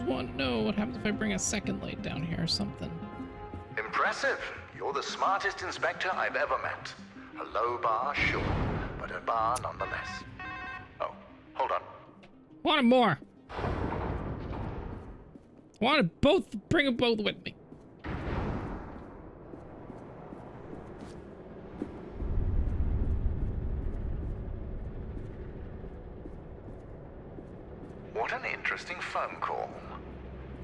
want to know what happens if I bring a second light down here or something. Impressive. You're the smartest inspector I've ever met. A low bar, sure, but a bar nonetheless. Oh, hold on. Wanted more. Wanted both. Bring them both with me. What an interesting phone call.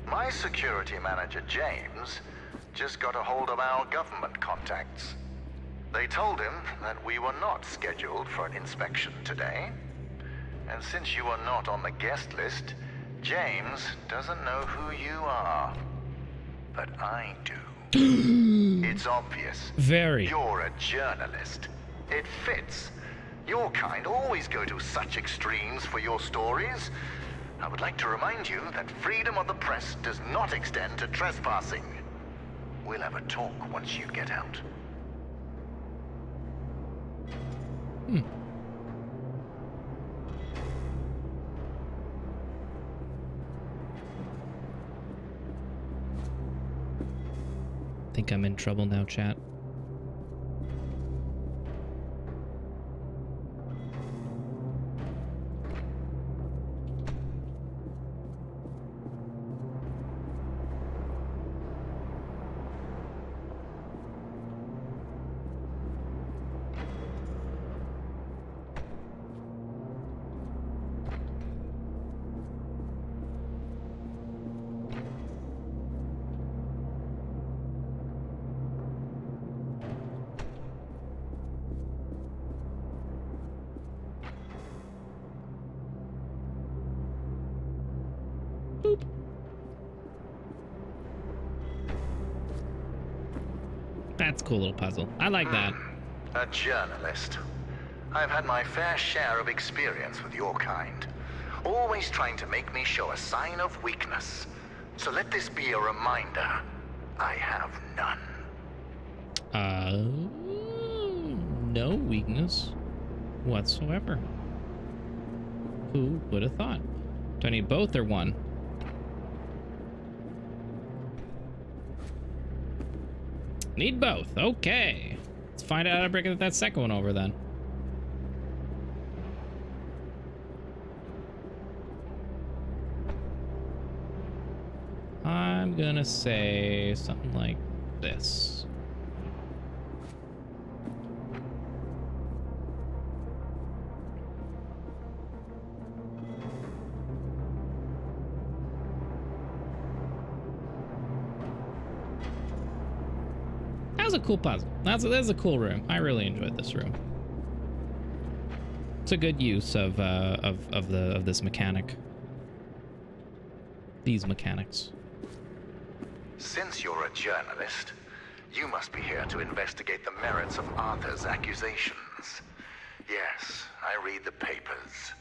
My security manager, James, just got a hold of our government contacts. They told him that we were not scheduled for an inspection today. And since you are not on the guest list, James doesn't know who you are. But I do. It's obvious. Very. You're a journalist. It fits. Your kind always go to such extremes for your stories. I would like to remind you that freedom of the press does not extend to trespassing. We'll have a talk once you get out. Think I'm in trouble now, chat. Boop. That's a cool little puzzle. I like that. A journalist. I've had my fair share of experience with your kind. Always trying to make me show a sign of weakness. So let this be a reminder. I have none. No weakness whatsoever. Who would have thought? Do I need both or one? Need both. Okay. Let's find out how to break that second one over then. I'm gonna say something like this. That was a cool puzzle. That's a cool room. I really enjoyed this room. It's a good use of this mechanic. These mechanics. Since you're a journalist, you must be here to investigate the merits of Arthur's accusations. Yes, I read the papers.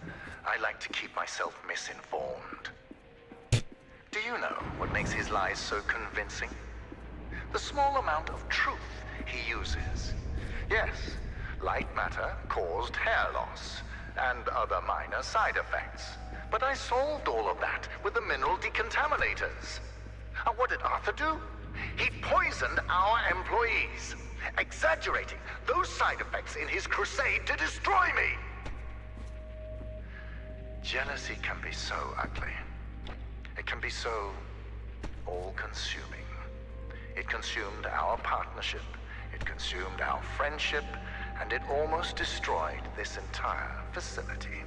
I like to keep myself misinformed. Do you know what makes his lies so convincing? The small amount of truth he uses. Yes, Lightmatter caused hair loss and other minor side effects. But I solved all of that with the mineral decontaminators. And what did Arthur do? He poisoned our employees, exaggerating those side effects in his crusade to destroy me. Jealousy can be so ugly. It can be so all-consuming. It consumed our partnership, it consumed our friendship, and it almost destroyed this entire facility.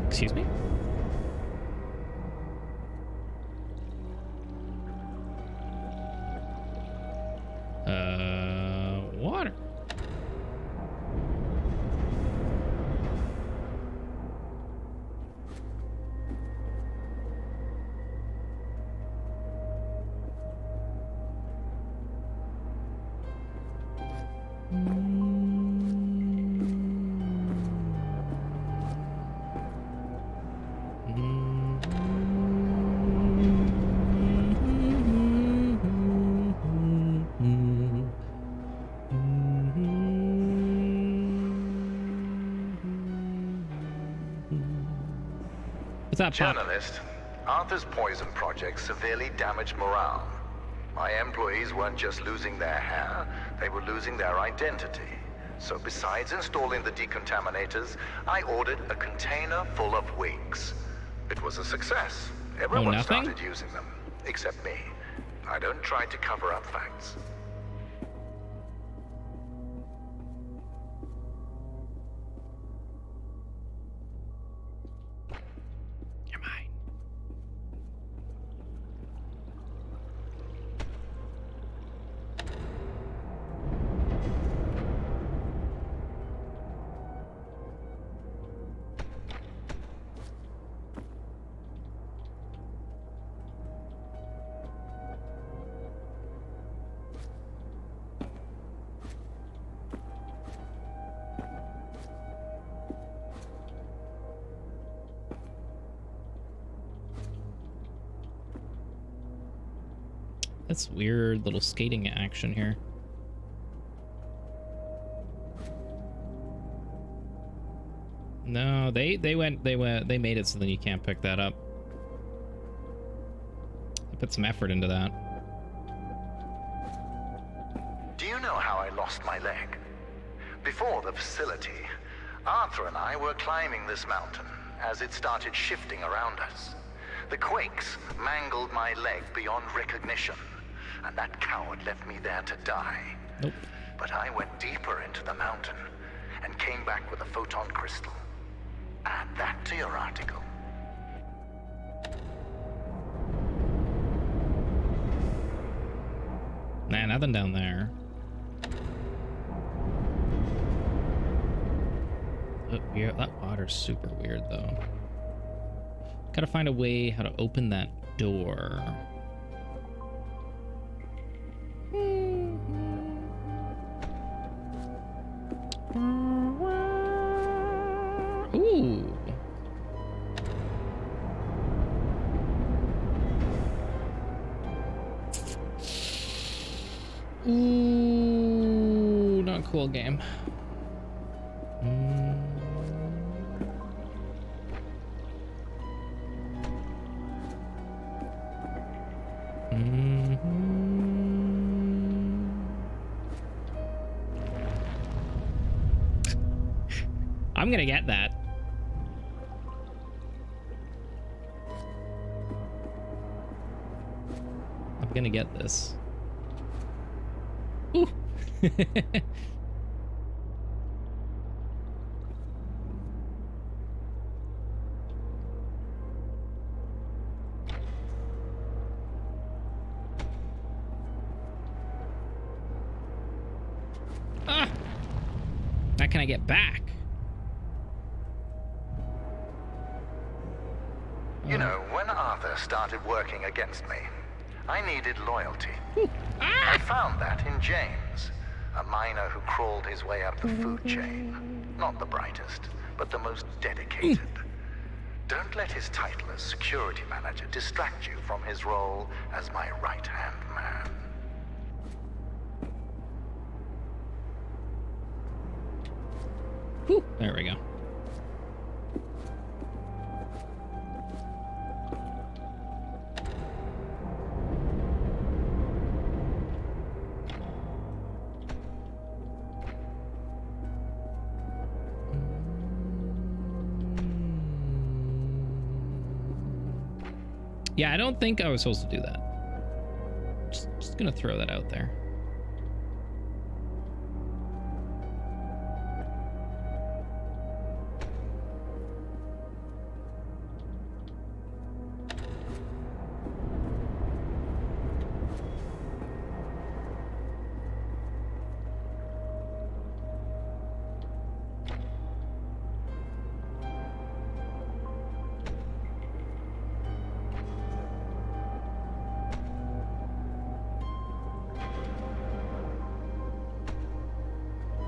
Excuse me? Water. What's that, Pop? Journalist, Arthur's poison project severely damaged morale. My employees weren't just losing their hair, they were losing their identity. So besides installing the decontaminators, I ordered a container full of wigs. It was a success. Everyone nothing? started using them, except me. I don't try to cover up facts. You're mine. That's weird little skating action here. No, they made it so then you can't pick that up. They put some effort into that. Do you know how I lost my leg? Before the facility, Arthur and I were climbing this mountain as it started shifting around us. The quakes mangled my leg beyond recognition, and that coward left me there to die. Nope. But I went deeper into the mountain and came back with a photon crystal. Add that to your article. Nah, nothing down there. Yeah, that water's super weird, though. Gotta find a way how to open that door. Ooh. Ooh, not cool game. I'm gonna get that. I'm gonna get this. Ooh. Ah! How can I get back? You know, when Arthur started working against me, I needed loyalty. I found that in James, a miner who crawled his way up the food chain. Not the brightest, but the most dedicated. Don't let his title as security manager distract you from his role as my right-hand man. Whew, there we go. Yeah, I don't think I was supposed to do that. Just gonna throw that out there.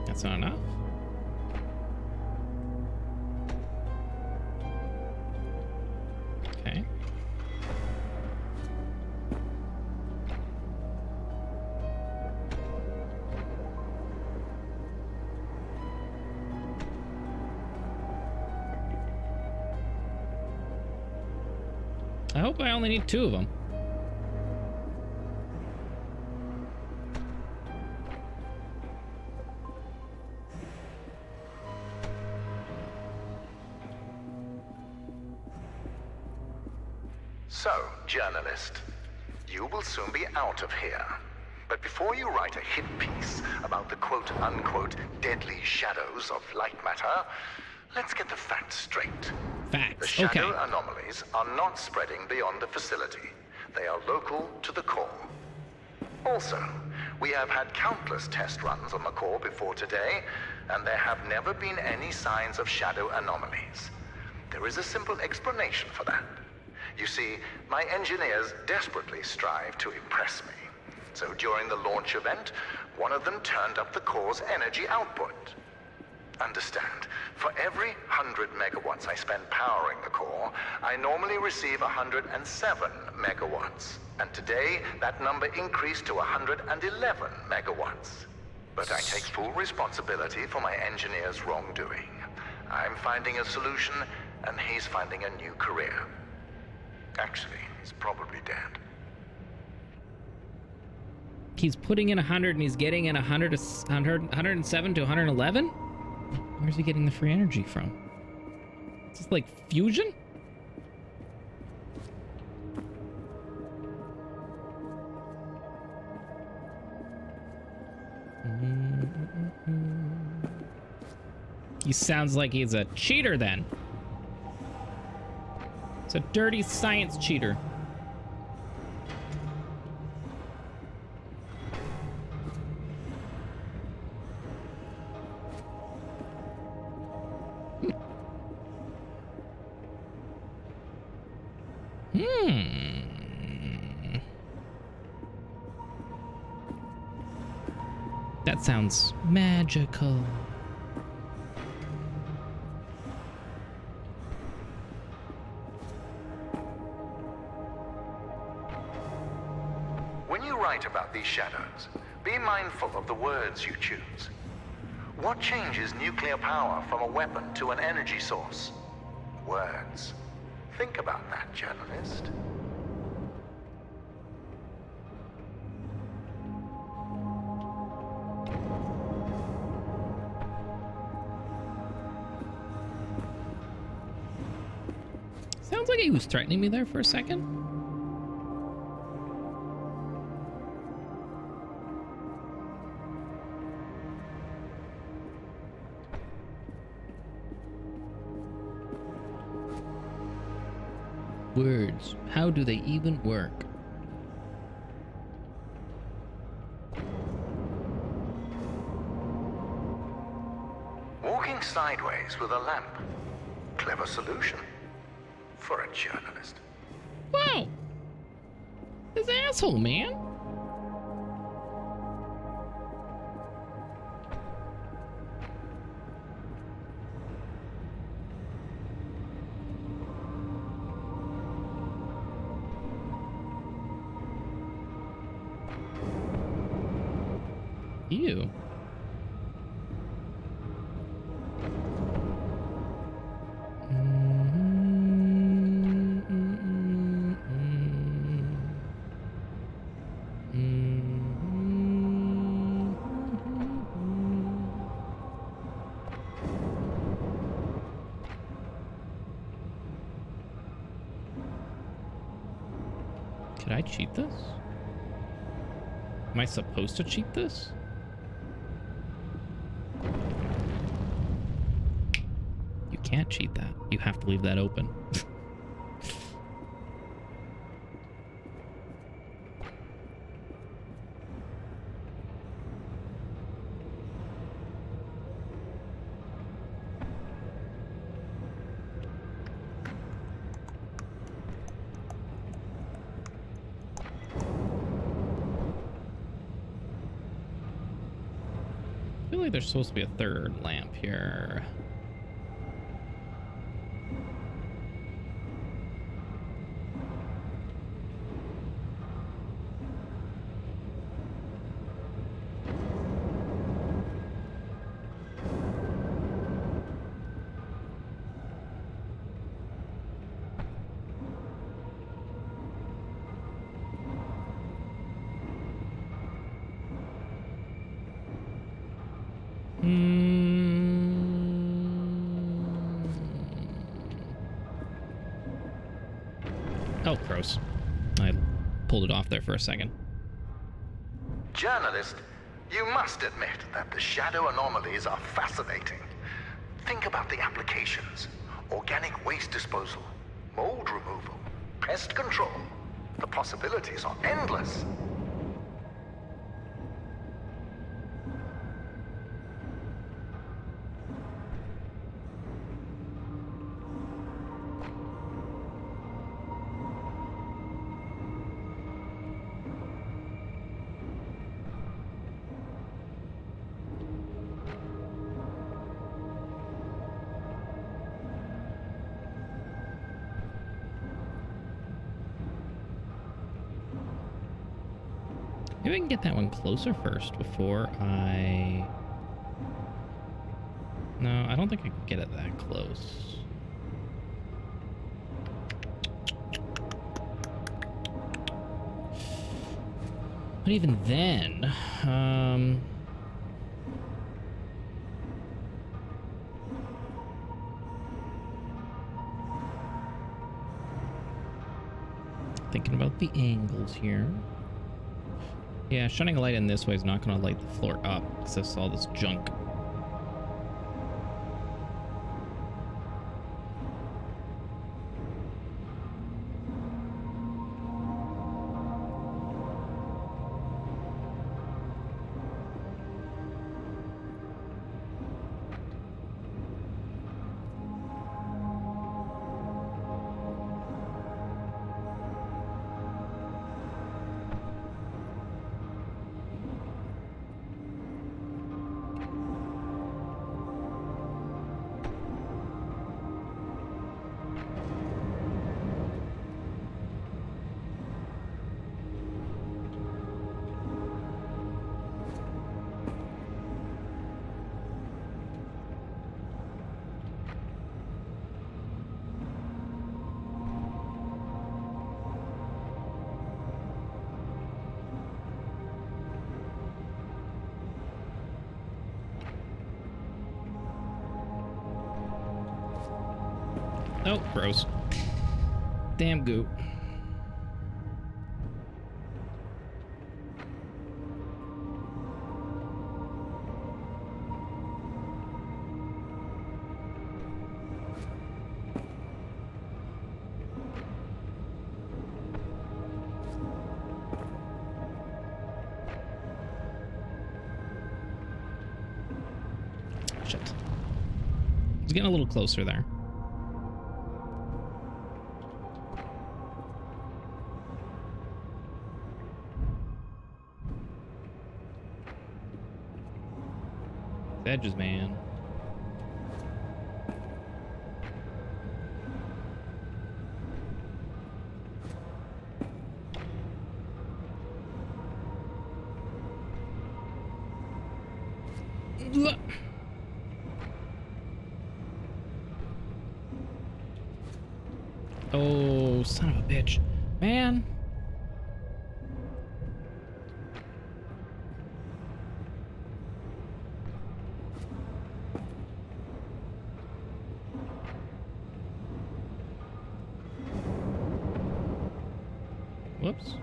That's not enough. Okay. I hope I only need 2 of them. So, journalist, you will soon be out of here. But before you write a hit piece about the quote-unquote deadly shadows of Lightmatter, let's get the facts straight. Facts, The shadow okay. anomalies are not spreading beyond the facility. They are local to the core. Also, we have had countless test runs on the core before today, and there have never been any signs of shadow anomalies. There is a simple explanation for that. You see, my engineers desperately strive to impress me. So during the launch event, one of them turned up the core's energy output. Understand, for every 100 megawatts I spend powering the core, I normally receive 107 megawatts. And today, that number increased to 111 megawatts. But I take full responsibility for my engineer's wrongdoing. I'm finding a solution, and he's finding a new career. Actually, he's probably dead. He's putting in 100 and he's getting in 107 to 111? Where's he getting the free energy from? Is this like fusion? He sounds like he's a cheater then. It's a dirty science cheater. That sounds magical. When you write about these shadows, be mindful of the words you choose. What changes nuclear power from a weapon to an energy source? Words. Think about that, journalist. Sounds like he was threatening me there for a second. Words. How do they even work? Walking sideways with a lamp. Clever solution. For a journalist. Whoa! This asshole, man. Ew. Could I cheat this? Am I supposed to cheat this? You can't cheat that. You have to leave that open. I feel like there's supposed to be a third lamp here. Oh, gross. I pulled it off there for a second. Journalist, you must admit that the shadow anomalies are fascinating. Think about the applications. Organic waste disposal, mold removal, pest control. The possibilities are endless. Maybe I can get that one closer first before I... No, I don't think I can get it that close. But even then, thinking about the angles here. Yeah, shining a light in this way is not going to light the floor up because that's all this junk. Oh, gross. Damn goo. Shit. It's getting a little closer there. Edges, man. Oh, son of a bitch. Man. Whoops.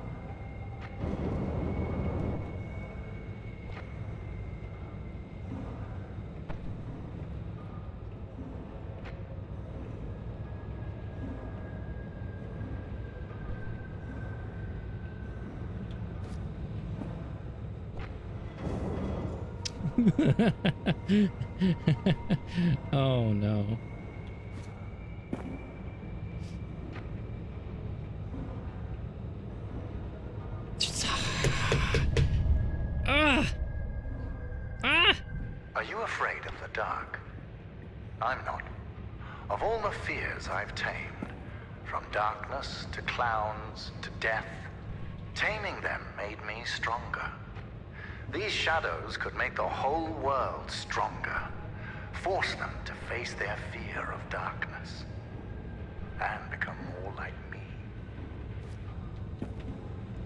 Oh no. Are you afraid of the dark? I'm not. Of all the fears I've tamed, from darkness to clowns to death, taming them made me stronger. These shadows could make the whole world stronger, force them to face their fear of darkness, and become more like me.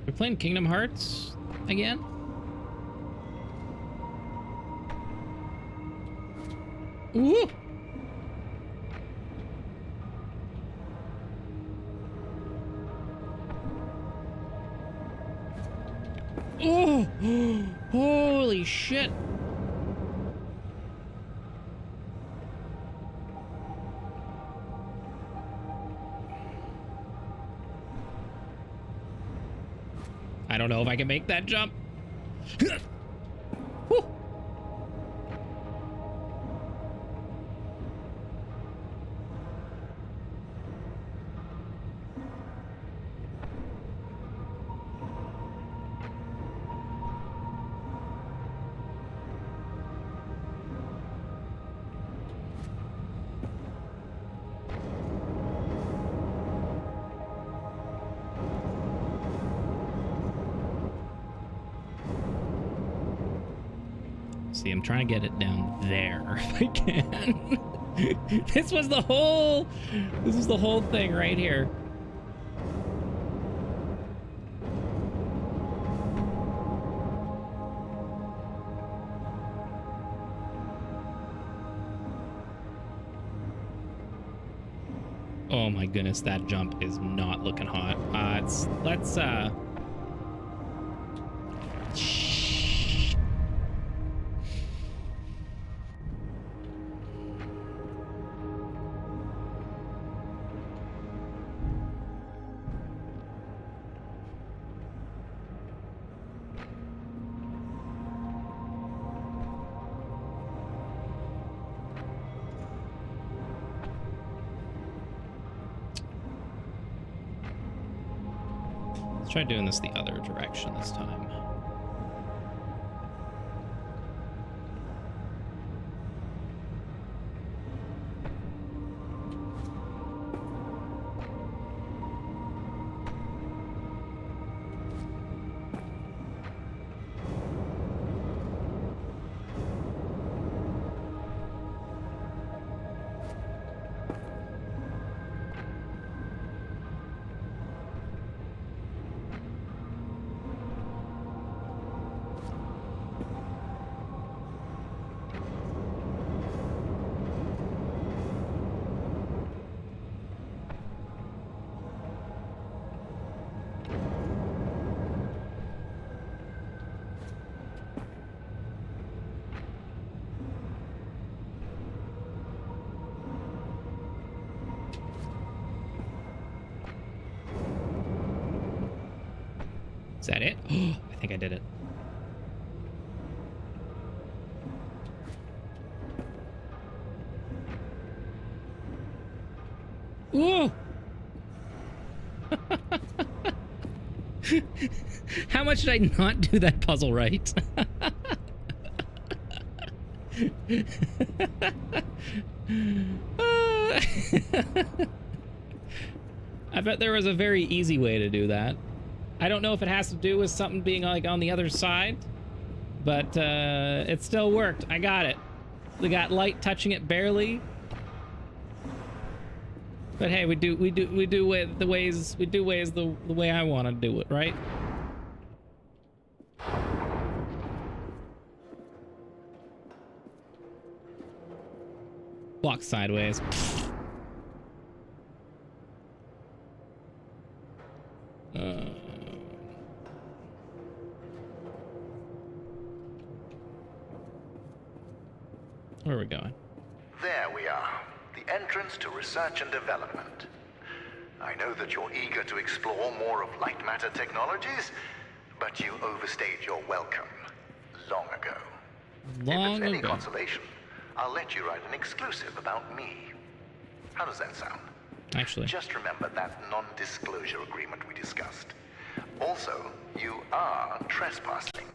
We're playing Kingdom Hearts again? Ooh! Holy shit. I don't know if I can make that jump. Whew. See, I'm trying to get it down there if I can. This was the whole thing right here. Oh my goodness, that jump is not looking hot. Let's try doing this the other direction this time. Is that it? I think I did it. Ooh! How much did I not do that puzzle right? I bet there was a very easy way to do that. I don't know if it has to do with something being like on the other side, but it still worked. I got it. We got light touching it barely. But hey, we do ways the way I want to do it, right? Walk sideways. Where are we going? There we are. The entrance to research and development. I know that you're eager to explore more of Lightmatter technologies, but you overstayed your welcome long ago. If it's any consolation, I'll let you write an exclusive about me. How does that sound? Actually. Just remember that non-disclosure agreement we discussed. Also, you are trespassing.